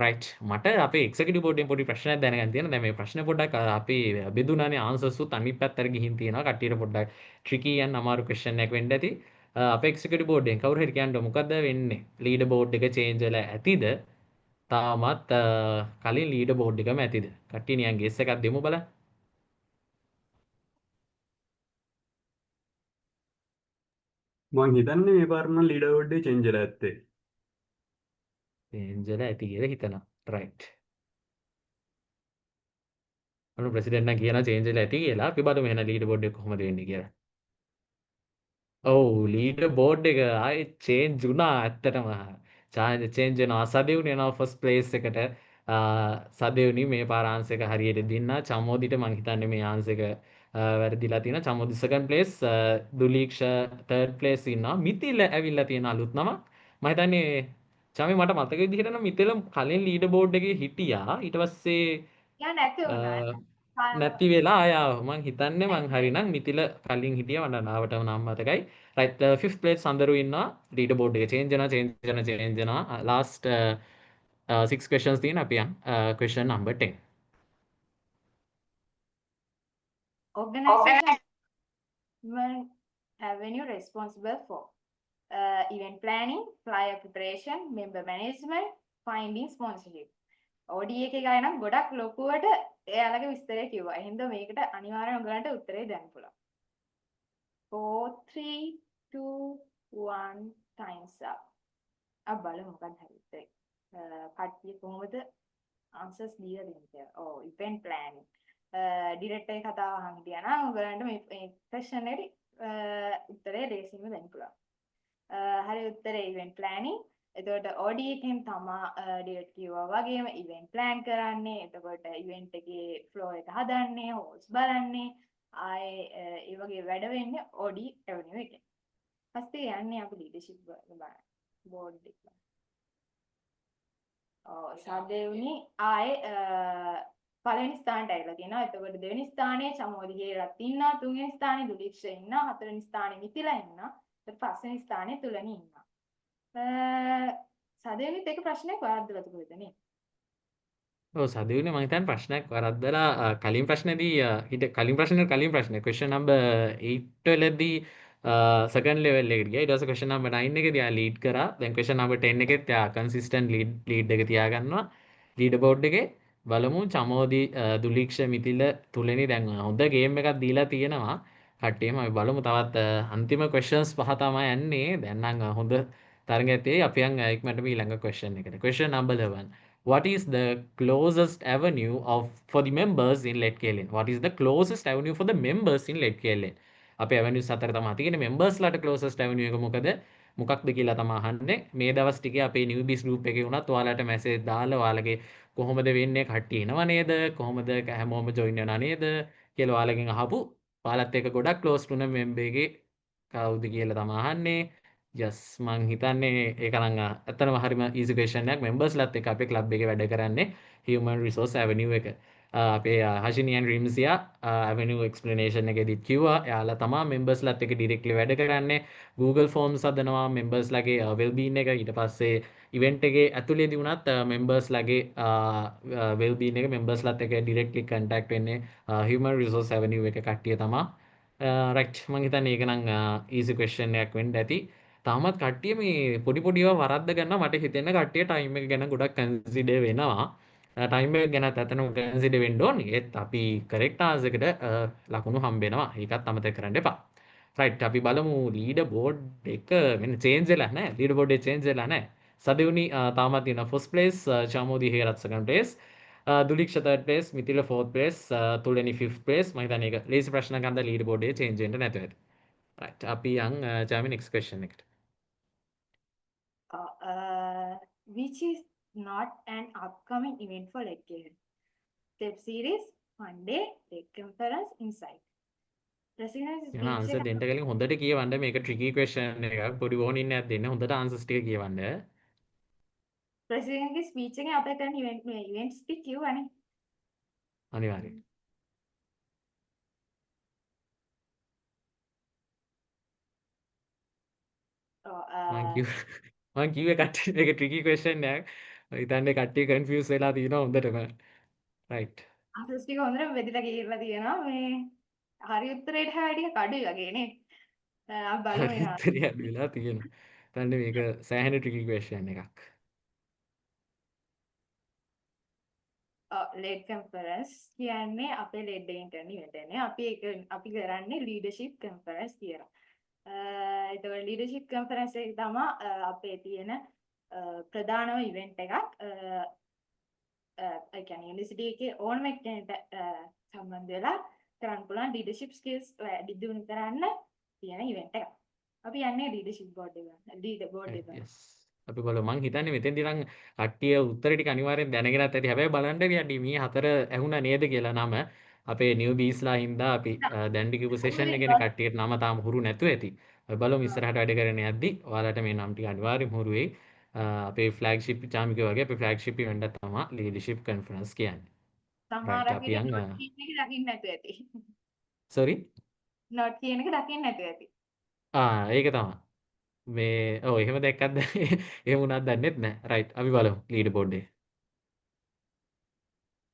S14: right මට අපේ executive board එකෙන් පොඩි ප්‍රශ්නයක් දැනගන්න තියෙනවා. දැන් මේ ප්‍රශ්න පොඩ්ඩක් අපි බෙදුනානේ answers උත් අනිත් පැත්තට ගිහින් තියෙනවා. කට්ටියට පොඩ්ඩක් tricky and අමාරු question එකක් වෙන්න ඇති. අපේ executive board එකෙන් කවුරු හරි කියන්න මොකද්ද වෙන්නේ? leader board එක change වෙලා ඇතිද? තාමත් කලින් leader board එකම ඇතිද? කට්ටිය නිකන් guess එකක් දෙමු බලන්න.
S13: මං හිතන්නේ මේ පාර නම් leaderboard එක change වෙලා ඇත්තේ.
S14: change වෙලා ඇති කියලා හිතනවා. right. අනු president නම් කියනවා change වෙලා ඇති කියලා. අපි බලමු එහෙනම් leader board එක කොහොමද වෙන්නේ කියලා. ඔව් leader board එක ආයේ change වුණා ඇත්තටම. change වෙනවා. සදෙව්නේ යනවා first place එකට. සදෙව්නි මේ පාර answer එක හරියට දෙන්නා. චමෝදිට මං හිතන්නේ මේ answer එක වැරදිලා තියෙනවා. Chamodi second place, දුලීක්ෂ third place ඉන්නවා. මිතිල ඇවිල්ලා තියෙන අලුත් නම. මම හිතන්නේ චමි මට මතක විදිහට නම් මිතිල කලින් leader board එකේ හිටියා. ඊට පස්සේ නැති වෙලා ආයා මං හිතන්නේ මං හරිනම් මිතිල කලින් හිටියා මට නාවටම නම් මතකයි. right fifth place සඳරු ඉන්නවා. leader board එක change වෙනවා. last 6 questions තියෙන අපි යන් question number 10.
S3: Organization avenue responsible for event planning, flyer preparation, member management, finding sponsorship. OD එකේ ගාන නම් ගොඩක් ලොකුවට එයාලගේ විස්තරය කිව්වා. එහෙනම් මේකට අනිවාර්යෙන් ඔයගලන්ට උත්තරේ දෙන්න පුළුවන්. 4 3 2 1 times up. අපි බලමු මොකක්ද හරි උත්තරේ. කට්ටිය කොහොමද answers දීලා දෙන්නේ? event planning. ඩිරෙක්ටර් එක කතාව අහන් හිටියා නම් ඔයගලන්ට මේ question එකට උත්තරේ ලේසියෙන්ම දෙන්න පුළුවන්. හරි උත්තරේ event planning. එතකොට OD එකෙන් තමා ඩිරෙක්ට් කිව්වා වගේම ඉවෙන්ට් ප්ලෑන් කරන්නේ. එතකොට ඉවෙන්ට් එකේ ෆ්ලෝ එක හදන්නේ, හෝස් බලන්නේ. ආයේ ඒ වගේ වැඩ වෙන්නේ OD ඇවනියු එකේ. පස්සේ යන්නේ අපි ලීඩර්ෂිප් බලන්න. බෝඩ් එක. සාදේවුනි ආයේ පළවෙනි ස්ථානට ඇවිල්ලා තියෙනවා. එතකොට දෙවෙනි ස්ථානයේ චමෝදි හේරත් ඉන්නවා. තුන්වෙනි ස්ථානයේ දුලික්ෂ ඉන්නවා. හතරවෙනි ස්ථානයේ මිතිලා ඉන්නවා. ඊට පස්වෙනි ස්ථානයේ තුලනි ඉන්නවා. සාදේවුනිත් එක ප්‍රශ්නයක් වරද්දලා තිබුණේ නේ.
S14: ඔව් සදේවනේ මම හිතන්නේ ප්‍රශ්නයක් වරද්දලා කලින් ප්‍රශ්නේදී කලින් ප්‍රශ්නේ question number 8 වලදී second level එකට ගියා. ඊට පස්සේ question number 9 එකේදී ආ lead කරා. දැන් question number 10 එකෙත් ආ consistent lead එක තියාගන්නවා. leaderboard එකේ බලමු චමෝදි දුලික්ෂ මිතිල තුලෙනි දැන් හොඳ game එකක් දීලා තියෙනවා. කට්ටියම අපි බලමු තවත් අන්තිම questions පහ තමයි යන්නේ. දැන් නම් හොඳ තරගයක් තියෙයි. අපි යන් ඉක්මනටම ඊළඟ question එකට. question number 11. What is the closest avenue for the members in LetKLN? What is the closest avenue for the members in LetKLN? අපේ avenues හතර තමයි තියෙන්නේ. members ලාට closest avenue එක මොකක්ද කියලා තමයි අහන්නේ. මේ දවස් ටිකේ අපේ newbies group එකේ වුණත් ඔයාලට message දාලා ඔයාලගේ කොහොමද වෙන්නේ කට්ටිය එනව නේද? කොහොමද හැමෝම join වෙනව නේද? කියලා ඔයාලගෙන් අහපු ඔයාලත් එක්ක ගොඩක් close to member එකේ කවුද කියලා තමයි අහන්නේ. යස් මං හිතන්නේ ඒක නම් ඇත්තටම හරිම easy question එකක් members ලත් එක්ක අපේ club එකේ වැඩ කරන්නේ human resource avenue එක. අපේ හෂිනි and රිම්සියා avenue explanation එකේදීත් කිව්වා එයාලා තමයි members ලත් එක්ක directly වැඩ කරන්නේ. Google forms හදනවා members ලගේ well-being එක ඊට පස්සේ event එකේ ඇතුළේදී වුණත් members ලගේ well-being එක members ලත් එක්ක directly contact වෙන්නේ human resource avenue එක කට්ටිය තමයි. right මං හිතන්නේ ඒක නම් easy question එකක් වෙන්න ඇති. තාමත් කට්ටිය මේ පොඩි පොඩි ඒවා වරද්ද ගන්නවා. මට හිතෙන්නේ කට්ටිය ටයිම් එක ගැන ගොඩක් කන්සිඩර් වෙනවා. ටයිම් එක ගැනත් ඇත්තටම කන්සිඩර් වෙන්න ඕනේ. ඒත් අපි කරෙක්ට් ආන්සර් එකට ලකුණු හම්බ වෙනවා. ඒකත් අමතක කරන්න එපා. රයිට් අපි බලමු ලීඩර් බෝඩ් එක මෙන්න චේන්ජ් වෙලා නැහැ. ලීඩර් බෝඩ් එක චේන්ජ් වෙලා නැහැ. සදෙවුනි තාමත් තියෙන first place Chamodi Herath second place Duliksha third place Mithila fourth place Thuleni fifth place මම හිතන්නේ ඒක ලේසි ප්‍රශ්නයක් අන්ද ලීඩර් බෝඩ් එකේ චේන්ජ් වෙන්න නැතුව ඇති. රයිට් අපි යන් ජාමි next question එකට.
S3: Which is not an upcoming event for LetKLN? Step series, one day, Let conference, insight. President
S14: යන ආන්සර් දෙන්න කලින් හොඳට කියවන්න මේක ට්‍රිකි ක්වෙස්චන් එකක් පොඩි වෝනින් එකක් දෙන්න හොඳට ආන්සර්ස් ටික කියවන්න.
S3: ප්‍රෙසිඩන්ට්ගේ ස්පීච් එකේ අපේ කරන ඉවෙන්ට්ස් ටික කියවනේ.
S14: අනිවාර්යයෙන්. මං කිව්වේ කට්ටිය මේක ට්‍රිකි ක්වෙස්චන් එකක්. හිතන්නේ කට්ටිය කන්ෆියුස් වෙලා තියෙනවා හොඳටම. රයිට්.
S3: ආන්සර්ස් ටික හොඳට බෙදලා කියලා තියෙනවා. මේ හරි උත්තරේට හැටිය කඩුයි වගේ නේ. අපි බලමු
S14: හරි උත්තරය අඩු වෙලා තියෙනවා. හිතන්නේ මේක සෑහෙන ට්‍රිකි ක්වෙස්චන් එකක්.
S3: ලෙඩ් කන්ෆරන්ස් කියන්නේ අපේ ලෙඩ් එකෙන් කරන ඉවෙන්ට් එකනේ. අපි කරන්නේ ලීඩර්ෂිප් කන්ෆරන්ස් කියලා. එතකොට ලීඩර්ෂිප් කන්ෆරන්ස් එක තමයි අපේ තියෙන ප්‍රධානම ඉවෙන්ට් එකක්. ඒ කියන්නේ යුනිවර්සිටි එකේ ඕනම කෙනෙක්ට සම්බන්ධ වෙලා කරන්න පුළුවන් ලීඩර්ෂිප් ස්කිල්ස් වැඩි දියුණු කරන්න තියෙන ඉවෙන්ට් එකක්. අපි යන්නේ ලීඩර්ෂිප් බෝඩ් එක. ලීඩර් බෝඩ් එක.
S14: අපි බලමු මං හිතන්නේ මෙතෙන්දී නම් කට්ටිය උත්තර ටික අනිවාර්යෙන් දැනගෙනත් ඇති. හැබැයි බලන්න යටි මේ හතර ඇහුණා නේද කියලා නම අපේ නිව්බීස්ලා හින්දා අපි දැන් ටික සෙෂන් එකේ කට්ටියට නම තාම හුරු නැතුව ඇති. අපි බලමු ඉස්සරහට වැඩ කරගෙන යද්දි ඔයාලට මේ නම් ටික අනිවාර්යෙන් හුරු වෙයි. අපේ ෆ්ලැග්ෂිප් චාමික වගේ අපේ ෆ්ලැග්ෂිප් ඉවෙන්ට් එක තමයි ලීඩර්ෂිප් කොන්ෆරන්ස් කියන්නේ.
S3: සමහර අය කියන නොට් කියන එක දකින්න නැතුව ඇති.
S14: sorry
S3: නොට් කියන එක දකින්න නැතුව ඇති.
S14: ඒක තමයි. මේ ඔව් එහෙම දැක්කත් එහෙම වුණත් දන්නෙත් නැහැ. රයිට් අපි බලමු ලීඩර් බෝඩ් එක.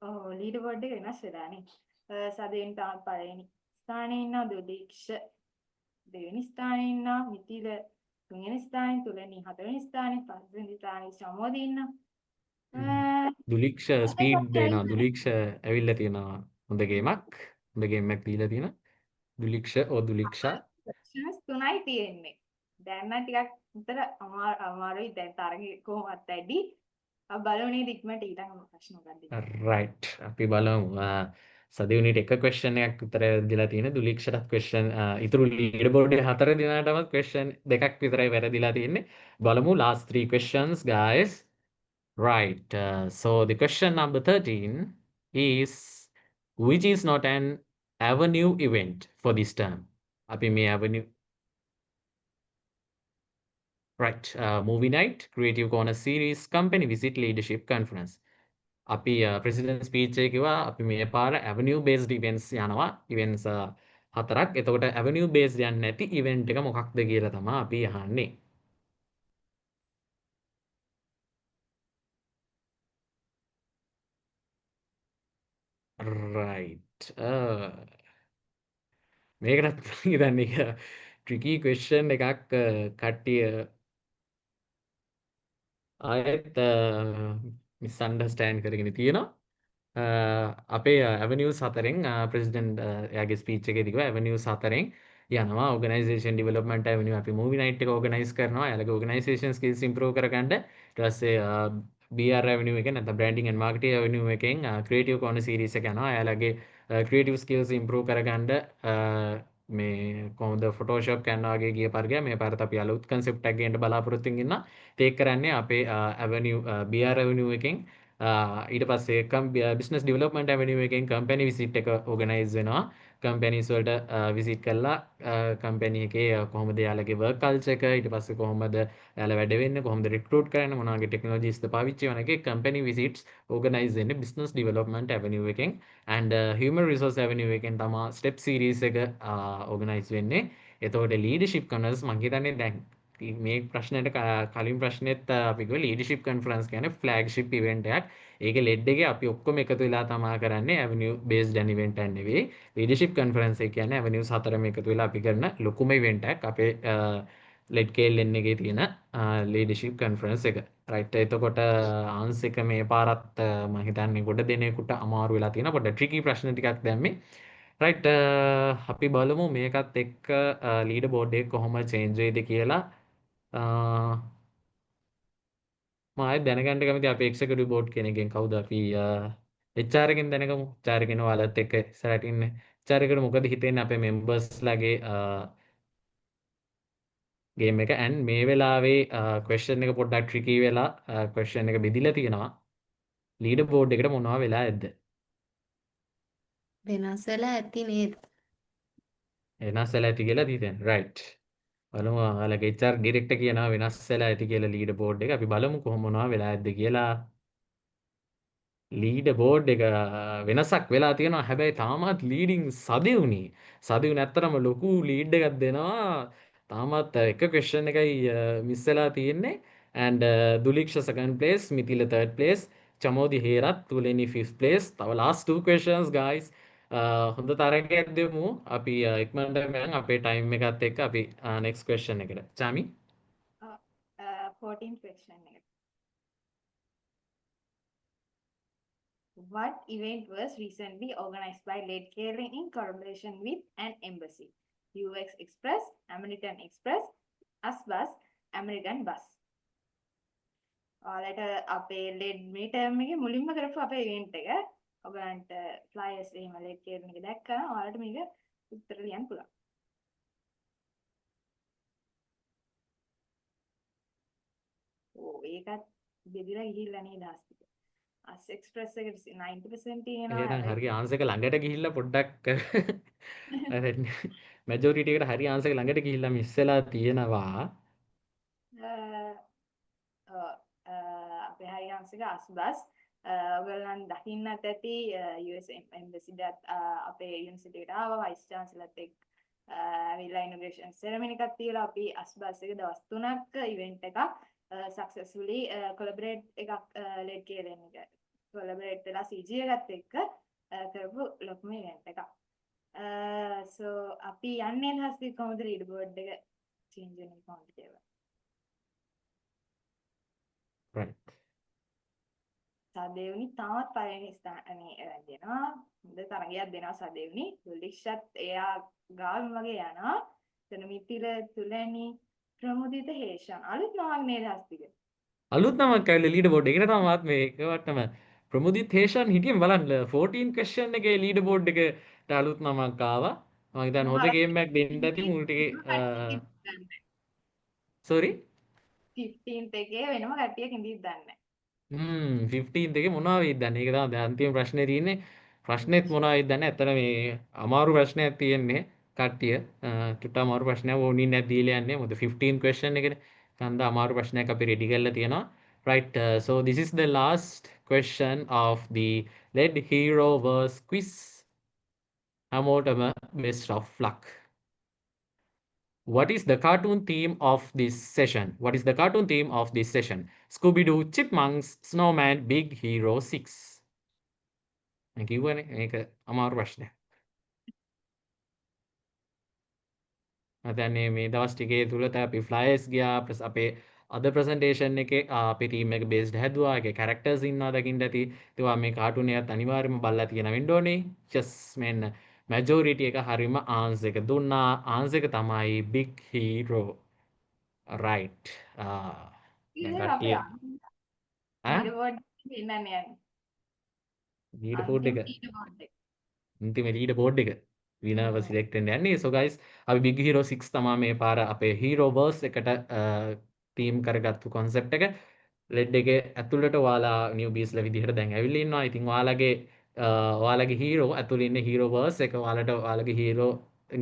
S3: ඔව් ලීඩර් බෝඩ් එක වෙනස් වෙලානේ. සදෙන් තමයි පළවෙනි ස්ථානයේ ඉන්න දුලික්ෂ, දෙවෙනි ස්ථානයේ ඉන්න මිතිල, තුන්වෙනි ස්ථානයේ තුලනි, හතරවෙනි ස්ථානයේ පස්වෙනි ස්ථානයේ චමෝදි ඉන්න.
S14: දුලික්ෂ ස්පීඩ් දෙනවා. දුලික්ෂ ඇවිල්ලා තියෙනවා. හොඳ ගේමක්. හොඳ ගේම් එකක් දීලා තියෙනවා. දුලික්ෂ දුලික්ෂා
S3: ක්වෙස්චන්ස් තුනයි තියෙන්නේ. දැන් නම් ටිකක් උතර අමාරුයි දැන් තරගේ කොහොමවත් වැඩි. අපි බලමු නේද ඉක්මනට ඊළඟ ප්‍රශ්න මොකක්ද.
S14: රයිට් අපි බලමු. සදේවුනිට එක ක්වෙස්චන් එකක් විතරයි වැරදිලා තියෙන්නේ. දුලික්ෂටත් ක්වෙස්චන් ඉතුරු ලීඩර් බෝඩ් එකේ 4 දිනාටම ක්වෙස්චන් දෙකක් විතරයි වැරදිලා තියෙන්නේ. බලමු last 3 questions guys. Right. So the question number 13 is which is not an avenue event for this term. අපි මේ avenue right movie night, creative corner series, company visit, leadership conference. අපි ප්‍රෙසිඩන්ට් ස්පීච් එකේ කිව්වා අපි මේ පාර avenue based events යනවා. events 4ක්. එතකොට avenue based යන්නේ නැති event එක මොකක්ද කියලා තමයි අපි අහන්නේ. right. මේකටත් හිතන්නේ tricky question එකක් කට්ටිය ආයෙත් misunderstand කරගෙන තියෙනවා. අපේ avenues 4න් ප්‍රෙසිඩන්ට් එයාගේ ස්පීච් එකේදී කිව්වා avenues 4න් යනවා organization development avenue අපි movie night එක organize කරනවා. එයාලගේ organization skills improve කරගන්න. ඊට පස්සේ BR avenue එකෙන් නැත්නම් branding and marketing avenue එකෙන් creative corner series එක යනවා. එයාලගේ creative skills improve කරගන්න මේ කොහොමද Photoshop Canva වගේ ගිය පාර ගියා. මේ පාරත් අපි අලුත් concept එකක් ගේන්න බලාපොරොත්තු වෙන ඉන්නවා. ඒක කරන්නේ අපේ avenue BR avenue එකෙන් ඊට පස්සේ business development avenue එකෙන් company visit එක organize වෙනවා. companies වලට visit කරලා company එකේ කොහොමද යාළුවගේ work culture එක ඊට පස්සේ කොහොමද යාළුවා වැඩ වෙන්නේ කොහොමද recruit කරන්නේ මොන වගේ technologies ද පාවිච්චි කරන එකේ company visits organize වෙන්නේ business development avenue එකෙන් and human resource avenue එකෙන් තමයි step series එක organize වෙන්නේ. එතකොට leadership conference මම හිතන්නේ දැන් මේ ප්‍රශ්නෙට කලින් ප්‍රශ්නෙත් අපි කිව්වා leadership conference කියන්නේ flagship event එකක්. ඒකේ ලෙඩ් එකේ අපි ඔක්කොම එකතු වෙලා තමයි කරන්නේ avenue based an event එක නෙවෙයි. leadership conference එක කියන්නේ avenues 4ම එකතු වෙලා අපි කරන ලොකුම event එකක්. අපේ ලෙඩ් KLN එකේ තියෙන leadership conference එක. right. එතකොට answer එක මේ පාරත් මම හිතන්නේ ගොඩ දෙනෙකුට අමාරු වෙලා තියෙනවා. පොඩ්ඩක් tricky ප්‍රශ්න ටිකක් දැම්මේ. right. අපි බලමු මේකත් එක්ක leader board එක කොහොම change වෙයිද කියලා. මම ආයෙත් දැනගන්න කැමති අපේ එක්සිකියුටිව් බෝඩ් කෙනෙක්ගෙන් කවුද අපි HR එකෙන් දැනගමු. HR එකෙන් ඔයාලත් එක්ක ඉස්සරහට ඉන්නේ. HR එකට මොකද හිතෙන්නේ අපේ මෙම්බර්ස්ලාගේ ගේම් එක and මේ වෙලාවේ question එක පොඩ්ඩක් tricky වෙලා question එක බෙදිලා තියෙනවා. leader board එකට මොනවා වෙලා ඇද්ද?
S4: වෙනස් වෙලා ඇති නේද?
S14: වෙනස් වෙලා ඇති කියලා හිතෙනවා. right. බලමු ඔයාලගේ HR ඩිරෙක්ටර් කියනවා වෙනස් වෙලා ඇති කියලා leader board එක. අපි බලමු කොහොම මොනවා වෙලා ඇද්ද කියලා. ලීඩ බෝඩ් එක වෙනසක් වෙලා තියෙනවා. හැබැයි තාමත් ලීඩින් සදෙවුනි. සදෙවුනි ඇත්තටම ලොකු ලීඩ් එකක් දෙනවා. තාමත් එක ක්වෙස්චන් එකයි මිස් වෙලා තියෙන්නේ. and දුලික්ෂ second place, මිතිල third place, Chamodi Herath තුලෙනි fifth place. තව last two questions guys. හොඳ තරගයක් දෙමු. අපි ඉක්මනට යන් අපේ time එකත් එක්ක අපි next question එකට. චාමි
S3: 14th question එක. What event was recently organized by LED KLN in collaboration with an embassy? UX Express, American Express, Asbus, American Bus. ඔයාලට අපේ LED මේ ටර්ම් එකේ මුලින්ම කරපු අපේ event එක ඔයගලන්ට flyers එහෙම LED KLN එක දැක්කම ඔයාලට මේක උත්තර ලියන්න පුළුවන්. ඒකත් බෙදලා ගිහිල්ලා නේද ආස්තික. අස් එක්ස්ප්‍රස් එකට 90% තියෙනවා.
S14: එහෙනම් හරිය ආන්සර් එක ළඟට ගිහිල්ලා පොඩ්ඩක් මැජොරිටි එකට හරිය ආන්සර් එක ළඟට ගිහිල්ලා මිස් වෙලා තියෙනවා.
S3: අපේ හරිය ආන්සර් එක අස්බස්. ඔයගොල්ලන් දකින්නත් ඇති US embassy දාත් අපේ යුනිවර්සිටි එකට ආවා වයිස් චාන්සලර්ත් එක්ක ඇවිල්ලා ඉනෝග්‍රේෂන් සෙරමනි එකක් තියලා අපි අස්බස් එක දවස් 3ක් ඉවෙන්ට් එකක් successfully collaborate එකක් LED KLN එක collaborate වෙලා CG එකත් එක්ක කරපු ලොකුම event එකක්. so අපි යන්නේ හස්ති කොහොමද leader board එක change වෙන්නේ කොහොමද කියලා.
S14: right.
S3: සදේවුනි තාමත් පළවෙනි ස්ථානේ දෙනවා. හොඳ තරගයක් දෙනවා සදේවුනි. දුලික්ෂත් එයා ගාල් වගේ යනවා. එතන මිතිල තුලැනි ප්‍රමුදිත හේෂන් අලුත් නමක් නේද හස්තික?
S14: අලුත් නමක් ඇවිල්ලා ලීඩර් බෝඩ් එකට තමයි මේ එකවටම ප්‍රමුදිත් හේෂන් හිටියම බලන්න 14 question එකේ ලීඩර් බෝඩ් එකට අලුත් නමක් ආවා. මම හිතන්නේ හොඳ ගේම් එකක් දෙන්න ඇති මුල් ටිකේ sorry
S3: 15th එකේ වෙනම කට්ටියක් ඉඳිත් දන්නේ
S14: 15th එකේ මොනවා වෙයිද දන්නේ. ඒක තමයි දැන් අන්තිම ප්‍රශ්නේ තියෙන්නේ. ප්‍රශ්නෙත් මොනවා වෙයිද දන්නේ. ඇත්තට මේ අමාරු ප්‍රශ්නයක් තියෙන්නේ කට්ටිය. ටිකක් අමාරු ප්‍රශ්නයක් ඕනින් නැත් දීලා යන්නේ. මොකද 15 question එකනේ. කන්ද අමාරු ප්‍රශ්නයක් අපි රෙඩි කරලා තියෙනවා. Right, so this is the last question of the Lead Hero verse quiz. හැමෝටම best of luck. What is the cartoon theme of this session? What is the cartoon theme of this session? Scooby-Doo, Chipmunks, Snowman, Big Hero 6. මම කිව්වනේ මේක අමාරු ප්‍රශ්නයක්. මතන්නේ මේ දවස් ටිකේ තුලත අපි ෆ්ලයර්ස් ගියා ප්ලස් අපේ අද ප්‍රසන්ටේෂන් එකේ අපේ ටීම් එක බේස්ඩ් හැදුවා. ඒකේ කැරක්ටර්ස් ඉන්නවා දකින්න ඇති. ඒවා මේ කාටුන් එකත් අනිවාර්යයෙන්ම බලලා තියෙන වෙන්න ඕනේ. just මෙන්න මැජොරිටි එක හරිම ආන්සර් එක දුන්නා. ආන්සර් එක තමයි Big Hero. right. දැන් කට්ටිය ලීඩර් බෝඩ් එක අන්තිම ලීඩර් බෝඩ් එක විනර්ව සිලෙක්ට් වෙන්න යන්නේ. so guys අපි Big Hero 6 තමයි මේ පාර අපේ Hero verse එකට තීම් කරගත්තු concept එක. ලෙඩ් එකේ ඇතුළට ඔයාලා newbiesලා විදිහට දැන් ඇවිල්ලා ඉන්නවා. ඉතින් ඔයාලගේ hero ඇතුළේ ඉන්න hero verse එක ඔයාලගේ hero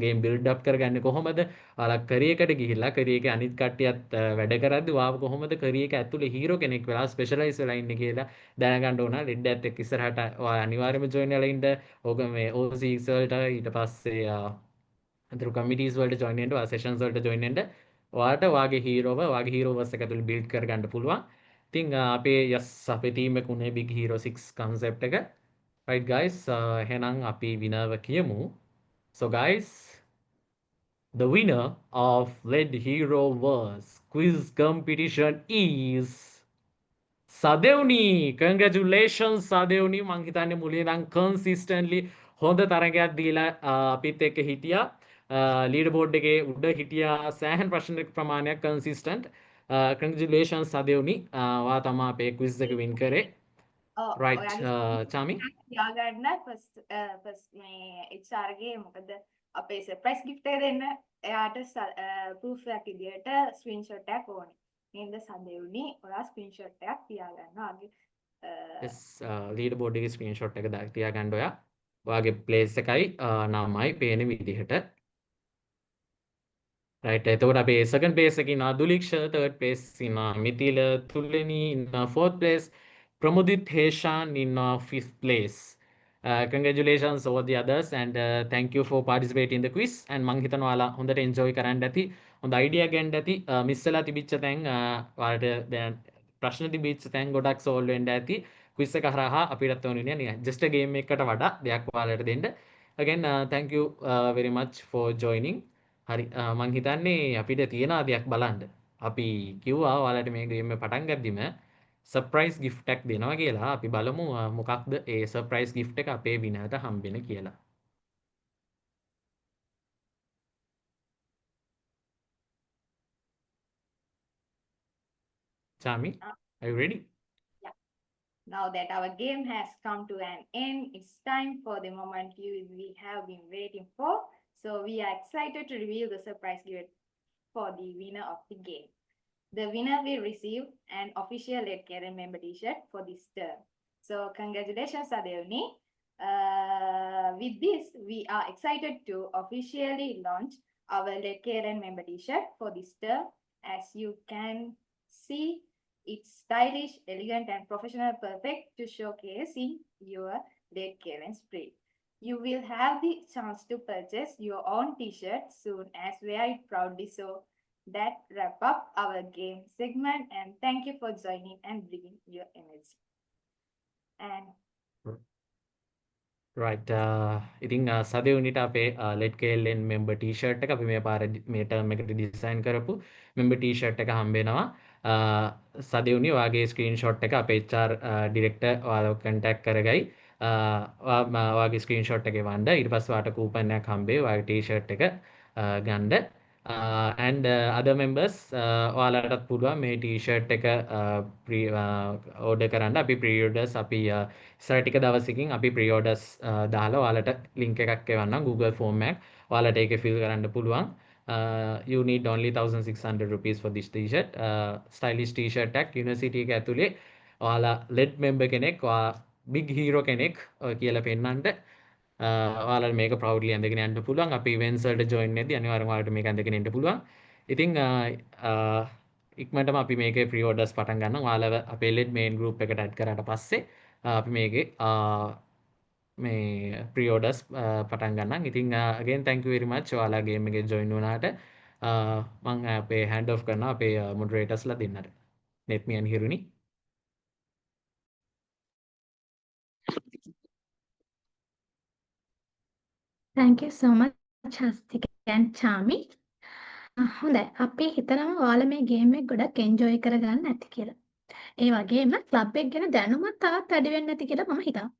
S14: game build up කරගන්නේ කොහොමද? ඔයාලා career එකට ගිහිල්ලා career එකේ අනිත් කට්ටියත් වැඩ කරද්දී ඔයාව කොහොමද career එක ඇතුළේ hero කෙනෙක් වෙලා specialize වෙලා ඉන්නේ කියලා දැනගන්න ඕන. ලෙඩ් ඇත් එක්ක ඉස්සරහට ඔයා අනිවාර්යයෙන්ම join වෙලා ඉන්න. ඕක මේ OCs වලට ඊට පස්සේ අතර කමිටීස් වලට join වෙන්න, ඔයා sessions වලට join වෙන්න. ඔයාට ඔයාගේ hero verse එක ඇතුළේ build කරගන්න පුළුවන්. ඉතින් අපේ team එක උනේ Big Hero 6 concept එක. right guys, එහෙනම් අපි winner කියමු. So guys, the winner of Lead Hero verse quiz competition is Sadevni. Congratulations Sadevni. මං හිතන්නේ මුලින් ඉඳන් consistently හොඳ තරගයක් දීලා අපිත් එක්ක හිටියා. ලීඩර් බෝඩ් එකේ උඩ හිටියා සෑහෙන ප්‍රශ්න ප්‍රමාණයක් consistent. Congratulations Sadevni. ඔයා තමයි අපේ quiz එක win කරේ. right, Chami.
S3: තියාගන්න first මේ HR ගේ මොකද අපේ surprise gift එක දෙන්න එයාට proof එකක් විදියට screenshot එකක් ඕනේ. නේද සදෙව්නි ඔයා screenshot එකක් තියාගන්න ආගේ
S14: yes leader board එකේ screenshot එක තියාගන්න ඔයාගේ place එකයි නමයි පේන විදිහට. right, එතකොට අපේ second place එකේ ඉන්නවා දුලික්ෂ, third place ඉන්නවා මිතිල, තුලෙනි ඉන්නවා fourth place, Pramudit Heshan in 5th place. Congratulations all the others and thank you for participating in the quiz. And මං හිතනවා ඔයාලා හොඳට enjoy කරන්න ඇති. හොඳ idea ගන්න ඇති. miss වෙලා තිබිච්ච තැන් ඔයාලට දැන් ප්‍රශ්න තිබිච්ච තැන් ගොඩක් solve වෙන්න ඇති. quiz එක හරහා අපිටත් ඕනේ නේ just a game එකකට වඩා දෙයක් ඔයාලට දෙන්න. Again thank you very much for joining. හරි මං හිතන්නේ අපිට තියෙන දෙයක් බලන්න. අපි කිව්වා ඔයාලට මේ game එක පටන් ගද්දිම surprise gift එකක් දෙනවා කියලා. අපි බලමු මොකක්ද ඒ surprise gift එක අපේ විනර්ට හම්බෙන කියලා. Chami, are you ready?
S3: Yeah. Now that our game has come to an end, it's time for the moment we have been waiting for. So we are excited to reveal the surprise gift for the winner of the game. The winner will receive an official Lead KLN member t-shirt for this term. So congratulations Sadevni. With this, we are excited to officially launch our Lead KLN member t-shirt for this term. As you can see, it's stylish, elegant and professional, perfect to showcasing your Lead KLN spirit. You will have the chance to purchase your own t-shirt soon as wear it proudly. So that wrap up our game segment and thank you for joining and bringing your energy. And
S14: right, ඉතින් සදෙව්නිට අපේ Lead KLN member t-shirt එක අපි මේ පාර මේ term එකට design කරපු member t-shirt එක හම්බ වෙනවා. සදෙව්නි ඔයාගේ screenshot එක අපේ HR director ඔයාලව contact කරගයි. ඔයාගේ screenshot එක එවන්න. ඊට පස්සේ ඔයාට coupon එකක් හම්බෙයි ඔයාගේ t-shirt එක ගන්න. and other members ඔයාලටත් පුළුවන් මේ t-shirt එක order කරන්න. අපි pre-orders අපි ඉස්සර ටික දවසකින් අපි pre-orders දාලා ඔයාලට link එකක් එවන්නම් Google form එකක්. ඔයාලට ඒක fill කරන්න පුළුවන්. You need only 1600 rupees for this t-shirt. Stylish t-shirt එකක් university එක ඇතුලේ ඔයාලා LED member කෙනෙක්, big hero කෙනෙක් කියලා පෙන්නන්න ඔයාලට මේක proudly ඇඳගෙන යන්න පුළුවන්. අපි events වලට join වෙද්දී අනිවාර්යෙන්ම ඔයාලට මේක ඇඳගෙන ඉන්න පුළුවන්. ඉතින් ඉක්මනටම අපි මේකේ pre orders පටන් ගන්නවා. ඔයාලව අපේ LED main group එකට add කරාට පස්සේ අපි මේකේ මේ pre orders පටන් ගන්නම්. ඉතින් again thank you very much ඔයාලා game එකේ join වුණාට. මම අපේ hand off කරනවා අපේ moderatorsලා දෙන්නට. Netmi and Hiruni.
S2: Thank you so much, Hastika and Chami. හොඳයි අපි හිතනවා ඔයාලා මේ ගේම් එක ගොඩක් එන්ජොයි කරගන්න ඇති කියලා. ඒ වගේම ක්ලබ් එක ගැන දැනුමත් තවත් වැඩි වෙන්න ඇති කියලා මම හිතනවා.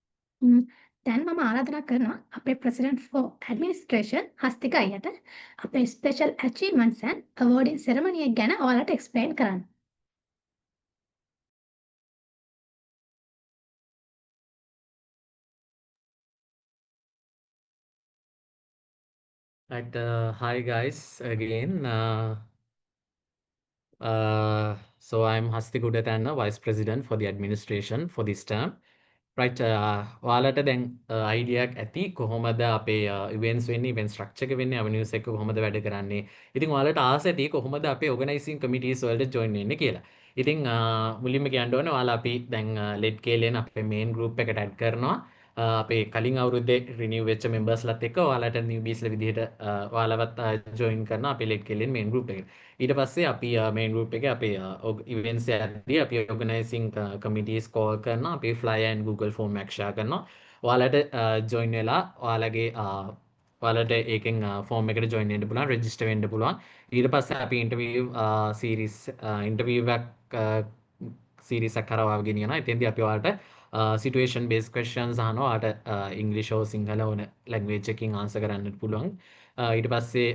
S2: දැන් මම ආරාධනා කරනවා අපේ president for administration හස්තික අයියට අපේ special achievements and awarding ceremony එක ගැන ඔයාලට explain කරන්න.
S14: Right, hi guys again. So I'm Hasti Gudatanna, Vice President for the administration for this term. Right, ඔයාලට දැන් idea එකක් ඇති කොහොමද අපේ events වෙන්නේ, event structure එක වෙන්නේ, avenues එක කොහොමද වැඩ කරන්නේ. ඉතින් ඔයාලට ආස ඇති කොහොමද අපේ organizing committees වලට join වෙන්නේ කියලා. ඉතින් මුලින්ම කියන්න ඕනේ ඔයාලා අපි දැන් LED KLN අපේ main group එකට add කරනවා. අපේ කලින් අවුරුද්දේ renew වෙච්ච members ලත් එක්ක ඔයාලට newbies ලා විදිහට ඔයාලවත් join කරනවා අපේ LED KLN main group එකට. ඊට පස්සේ අපි main group එකේ අපේ events යද්දී අපි organizing committees call කරනවා. අපි flyer and Google form එක share කරනවා. ඔයාලට join වෙලා ඔයාලගේ ඔයාලට ඒකෙන් form එකට join වෙන්න පුළුවන්, register වෙන්න පුළුවන්. ඊට පස්සේ අපි interview series එකක් series එකක් කරවා ගෙනියනවා. එතෙන්දී අපි ඔයාලට situation based questions අහනවා. ඔයාලට English or Sinhala ඕන language එකකින් answer කරන්න පුළුවන්. ඊට පස්සේ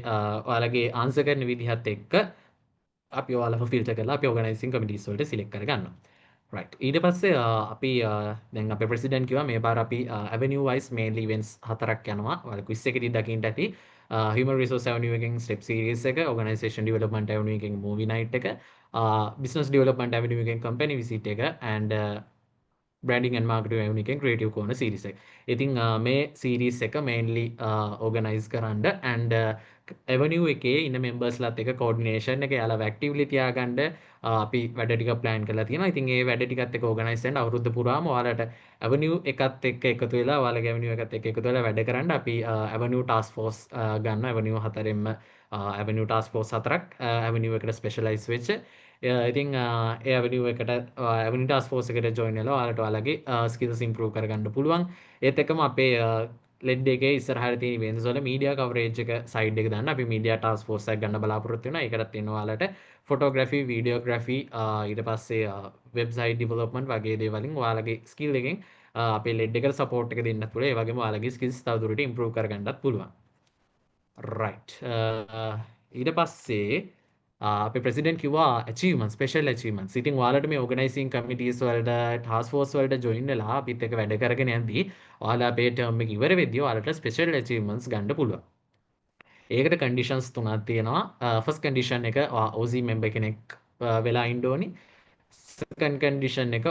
S14: ඔයාලගේ answer කරන විදිහත් එක්ක අපි ඔයාලව filter කරලා අපි organizing committees වලට select කරගන්නවා. Right. ඊට පස්සේ අපි දැන් අපේ president කිව්වා මේ පාර අපි avenue wise mainly events හතරක් යනවා. ඔයාලා quiz එකේදී දකින්න ඇති. Human Resource Avenue එකෙන් step series එක, Organization Development Avenue එකෙන් movie night එක, Business Development Avenue එකෙන් company visit එක and branding and marketing avenue එකෙන් creative corner series එක. ඉතින් මේ series එක mainly organize කරන්න and avenue එකේ ඉන්න members ලාත් එක්ක coordination එක යාළුවා actively තියාගන්න අපි වැඩ ටික plan කරලා තියෙනවා. ඉතින් ඒ වැඩ ටිකත් එක්ක organize වෙන්න අවුරුද්ද පුරාම ඔයාලට avenue එකත් එක්ක එකතු වෙලා ඔයාලගේ avenue එකත් එක්ක එකතු වෙලා වැඩ කරන්න අපි avenue task force ගන්න avenue හතරෙන්ම avenue task force හතරක් avenue එකට specialize වෙච්ච ඉතින් ඒ avenue එකට avenue task force එකට join වෙලා ඔයාලට ඔයාලගේ skills improve කරගන්න පුළුවන්. ඒත් එක්කම අපේ LED එකේ ඉස්සරහට තියෙන events වල media coverage එක side එක දාන්න අපි media task force එකක් ගන්න බලාපොරොත්තු වෙනවා. ඒකටත් තියෙනවා ඔයාලට photography, videography ඊට පස්සේ website development වගේ දේවල් වලින් ඔයාලගේ skill එකෙන් අපේ LED එකට support එක දෙන්නත් පුළුවන්. ඒ වගේම ඔයාලගේ skills තවදුරටත් improve කරගන්නත් පුළුවන්. right ඊට පස්සේ අපේ president කිව්වා achievements, special achievements. ඉතින් ඔයාලට මේ organizing committees වලට task force වලට join වෙලා අපිත් එක්ක වැඩ කරගෙන යද්දී ඔයාලා අපේ term එක ඉවර වෙද්දී ඔයාලට special achievements ගන්න පුළුවන්. ඒකට conditions තුනක් තියෙනවා. first condition එක OZ member කෙනෙක් වෙලා ඉන්න ඕනි. second condition එක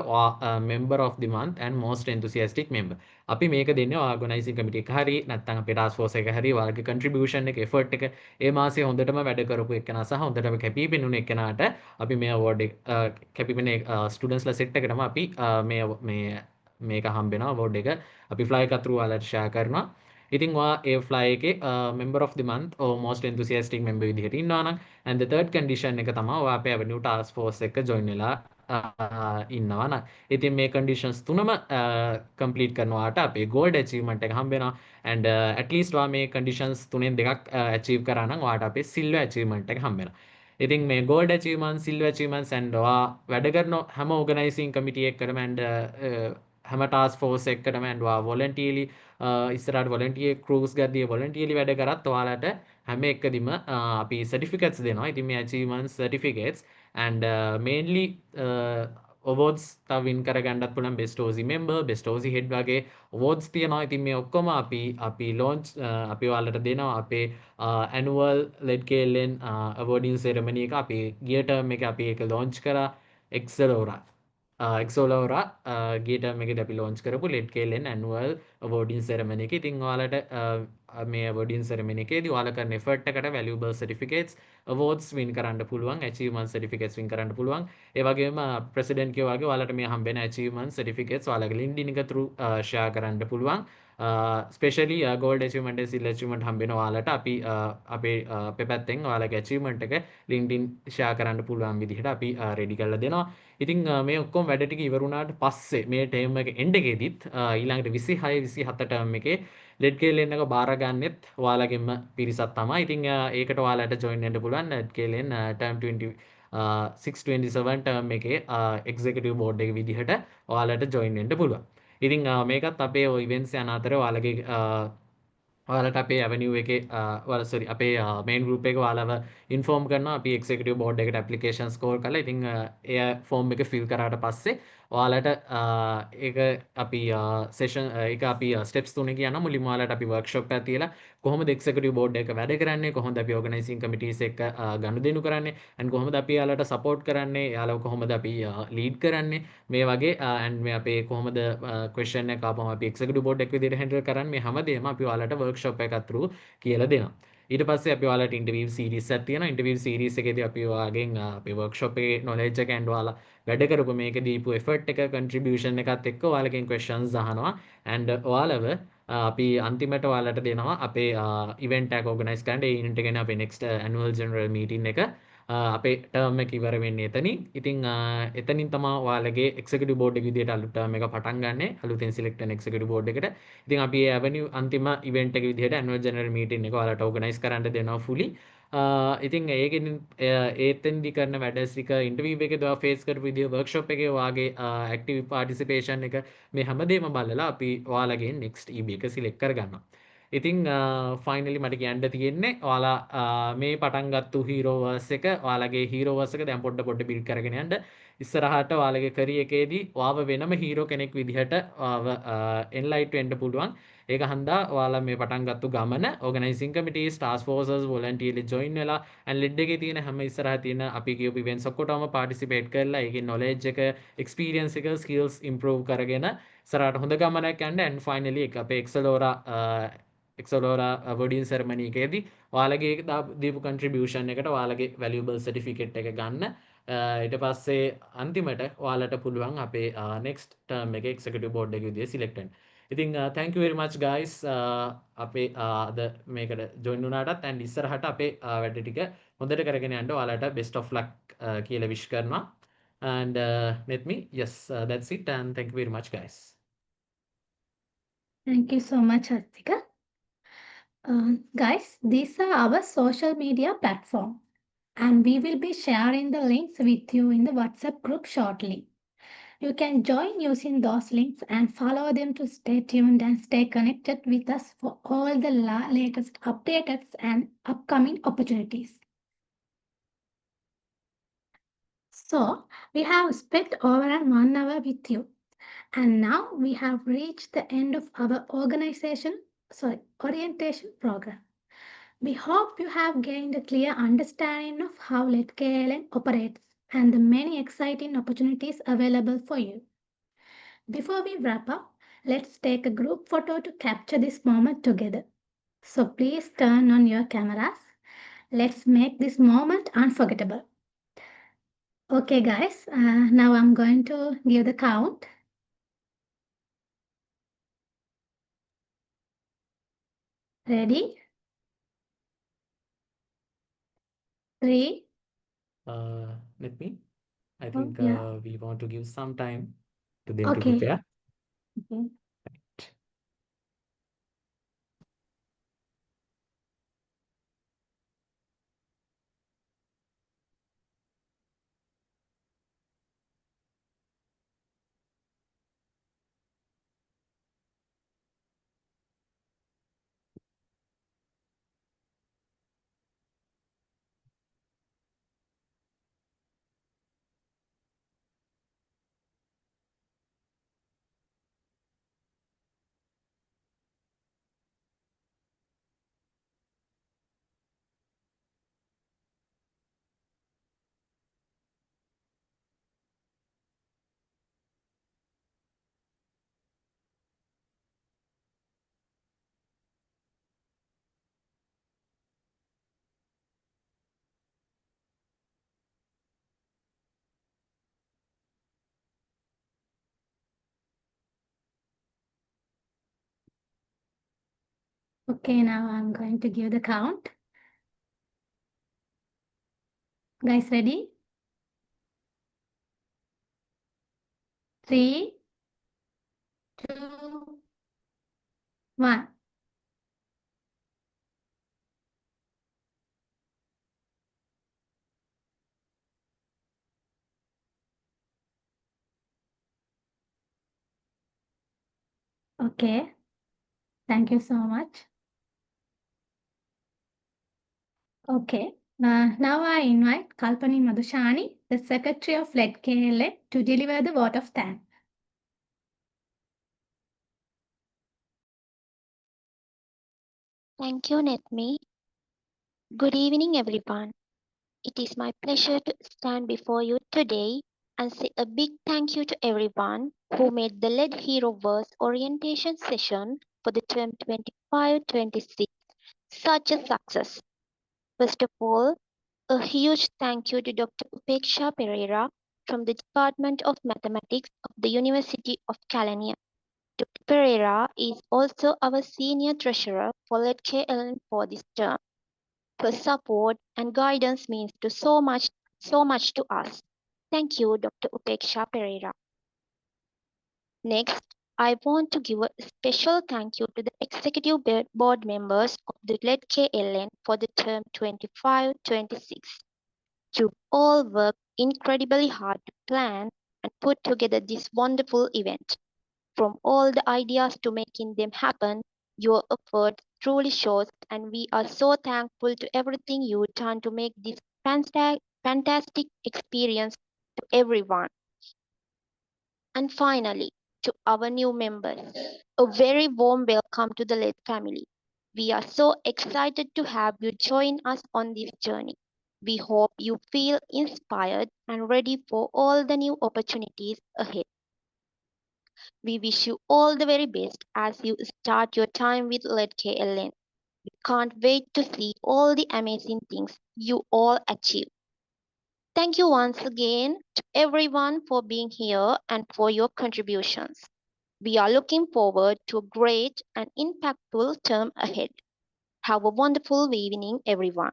S14: member of the month and most enthusiastic member. අපි මේක දෙන්නේ organizing committee එක හරි නැත්නම් අපේ task force එක හරි ඔයාලගේ contribution එක effort එක ඒ මාසේ හොඳටම වැඩ කරපු එක්කෙනා සහ හොඳටම කැපී පෙනුන එක්කෙනාට අපි මේ award එක කැපී පෙනෙන students ලා set එකටම අපි මේක හම්බ වෙනවා award එක අපි fly එක through ඔයාලට share කරනවා. ඉතින් ඔයා ඒ fly එකේ member of the month or most enthusiastic member විදිහට ඉන්නවා නම් and the third condition එක තමයි ඔයා අපේ avenue task force එක join වෙලා ඉන්නවා නම් ඉතින් මේ conditions තුනම complete කරනවාට අපේ gold achievement එක හම්බ වෙනවා and at least ඔයා මේ conditions තුනෙන් දෙකක් achieve කරා නම් ඔයාට අපේ silver achievement එක හම්බ වෙනවා. ඉතින් මේ gold achievements, silver achievements and ඔයා වැඩ කරන හැම organizing committee එකකටම and හැම ටාස්ක් ෆෝස් එකකටම and voluntarily ඉස්සරහට volunteer crews ගද්දී voluntarily වැඩ කරත් ඔයාලට හැම එකදීම අපි certificates දෙනවා. ඉතින් මේ achievement certificates and mainly awards තව win කරගන්නත් පුළුවන් best OC member, best OC head වගේ awards තියෙනවා. ඉතින් මේ ඔක්කොම අපි launch අපි ඔයාලට දෙනවා අපේ annual LEDKLN awarding ceremony එක අපි ගිය term එක අපි ඒක launch කරා Excelora එක්සෝලෝරා ගිය ටර්ම් එකේදී අපි launch කරපු LEDKLN annual awarding ceremony එක. ඉතින් ඔයාලට මේ awarding ceremony එකේදී ඔයාලා කරන effort එකට valuable certificates awards win කරන්න පුළුවන්, achievement certificates win කරන්න පුළුවන්. ඒ වගේම president කිව්වා වගේ ඔයාලට මේ හම්බෙන achievement certificates ඔයාලගේ LinkedIn එක through share කරන්න පුළුවන්. Specially gold achievement and silver achievement හම්බෙන ඔයාලට අපි අපේ පැත්තෙන් ඔයාලගේ achievement එක LinkedIn share කරන්න පුළුවන් විදිහට අපි ready කරලා දෙනවා. ඉතින් මේ ඔක්කොම වැඩ ටික ඉවරුණාට පස්සේ මේ ටර්ම් එක එන්ඩ් එකේදීත් ඊළඟට 26 27 ටර්ම් එකේ LEDKLN එක බාර ගන්නෙත් ඔයාලගෙම පිරිසක් තමයි. ඉතින් ඒකට ඔයාලට join වෙන්න පුළුවන් LEDKLN term 26-27 ටර්ම් එකේ executive board එක විදිහට ඔයාලට join වෙන්න පුළුවන්. ඉතින් මේකත් අපේ events යන අතර ඔයාලට අපේ avenue එකේ අපේ main group එක ඔයාලව inform කරනවා අපි executive board එකට application score කරලා. ඉතින් එය form එක fill කරාට පස්සේ ඔයාලට ඒක අපි session ඒක අපි steps තුනක යනවා. මුලින්ම ඔයාලට අපි workshop එකක් තියලා කොහොමද executive board එක වැඩ කරන්නේ, කොහොමද අපි organizing committees එක්ක ගනුදෙනු කරන්නේ, and කොහොමද අපි යාලට support කරන්නේ, යාලව කොහොමද අපි lead කරන්නේ, මේ වගේ and මේ අපේ කොහොමද question එක ආපම අපි executive board එක විදිහට handle කරන්නේ, මේ හැමදේම අපි ඔයාලට workshop එකක් through කියලා දෙනවා. ඊට පස්සේ අපි ඔයාලට interview series එකක් තියෙනවා. interview series එකේදී අපි ඔයාගෙන් අපේ workshop එකේ knowledge එක and ඔයාලා වැඩ කරපු මේක දීපු effort එක contribution එකත් එක්ක ඔයාලගෙන් questions අහනවා and ඔයාලව අපි අන්තිමට ඔයාලට දෙනවා අපේ event එක organize කරන්න. ඒ event එක ගැන අපේ next annual general meeting එක අපේ term එක ඉවර වෙන්නේ එතනින්. ඉතින් එතනින් තමයි ඔයාලගේ executive board එක විදිහට අලුත් term එක පටන් ගන්නෙ. අලුතෙන් select වෙන executive board එකට. ඉතින් අපි ඒ avenue අන්තිම event එක විදිහට annual general meeting එක ඔයාලට organize කරන්න දෙනවා fully. ඉතින් ඒකෙන් ඒතෙන්දි කරන වැඩ ටික interview එකේදී ඔයා face කරපු විදිහ workshop එකේ ඔයාගේ active participation එක මේ හැමදේම බලලා අපි ඔයාලගේ next EB එක select කරගන්නවා. ඉතින් finally මට කියන්න තියෙන්නේ ඔයාලා මේ පටන් ගත්තු heroverse එක ඔයාලගේ heroverse එක දැන් පොඩ build කරගෙන යන්න. ඉස්සරහට ඔයාලගේ career එකේදී ඔයාව වෙනම hero කෙනෙක් විදිහට ඔයාව enlight වෙන්න පුළුවන්. ඒක හන්දා ඔයාලා මේ පටන් ගත්තු ගමන organizing committees, task forces, voluntarily join වෙලා and lead එකේ තියෙන හැම ඉස්සරහ තියෙන අපි කියපු events ඔක්කොටම participate කරලා ඒකේ knowledge එක, experience එක, skills improve කරගෙන ඉස්සරහට හොඳ ගමනක් යන්න and finally එක අපේ Excelora awarding ceremony එකේදී ඔයාලගේ දීපු contribution එකට ඔයාලගේ valuable certificate එක ගන්න. ඊට පස්සේ අන්තිමට ඔයාලට පුළුවන් අපේ next term එකේ executive board එක විදිහට select වෙන්න. ඉතින් thank you very much guys අපේ අද මේකට join වුණාටත් and ඉස්සරහට අපේ වැඩ ටික හොඳට කරගෙන යන්න ඔයාලට best of luck කියලා wish කරනවා. And let me that's it and thank you very much guys.
S2: Thank you so much, Hartika. Guys, these are our social media platform, and we will be sharing the links with you in the WhatsApp group shortly. You can join using those links and follow them to stay tuned and stay connected with us for all the latest updates and upcoming opportunities. So, we have spent over 1 hour with you. And now we have reached the end of our orientation program. We hope you have gained a clear understanding of how LEDKLN operates and the many exciting opportunities available for you. Before we wrap up, let's take a group photo to capture this moment together. So please turn on your cameras. Let's make this moment unforgettable. Okay guys, now I'm going to give the count. Ready? 3.
S14: Let me. I think we want to give some time to them to
S2: Okay.
S14: prepare.
S2: Okay. Okay, now I'm going to give the count. Guys, ready? 3, 2, 1. Okay, thank you so much. Okay, now I invite Kalpani Madhushani, the Secretary of LED-KLN, to deliver the vote of thanks.
S15: Thank you, Netmi. Good evening, everyone. It is my pleasure to stand before you today and say a big thank you to everyone who made the LED Heroverse orientation session for the term 25-26 such a success. First of all, a huge thank you to Dr. Upeksha Pereira from the Department of Mathematics of the University of Kelaniya. Dr. Pereira is also our Senior Treasurer for LED-KLN for this term. Her support and guidance means so much to us. Thank you, Dr. Upeksha Pereira. Next, I want to give a special thank you to the executive board members of the LED-KLN for the term 25-26. You all worked incredibly hard to plan and put together this wonderful event. From all the ideas to making them happen, your effort truly shows, and we are so thankful to everything you've done to make this fantastic experience to everyone. And finally, to our new members, a very warm welcome to the LED family. We are so excited to have you join us on this journey. We hope you feel inspired and ready for all the new opportunities ahead. We wish you all the very best as you start your time with LED-KLN. We can't wait to see all the amazing things you all achieve. Thank you once again to everyone for being here and for your contributions. We are looking forward to a great and impactful term ahead. Have a wonderful evening, everyone.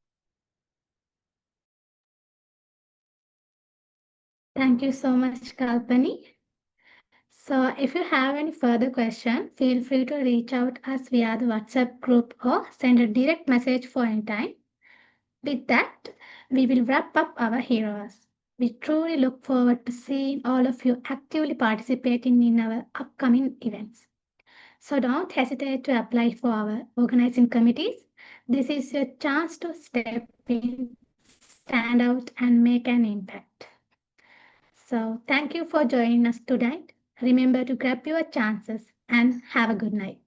S2: Thank you so much, Kalpani. So if you have any further question, feel free to reach out us via the WhatsApp group or send a direct message for any time. With that, we will wrap up our heroes. We truly look forward to seeing all of you actively participating in our upcoming events. So don't hesitate to apply for our organizing committees. This is your chance to step in, stand out, and make an impact. So thank you for joining us tonight. Remember to grab your chances and have a good night.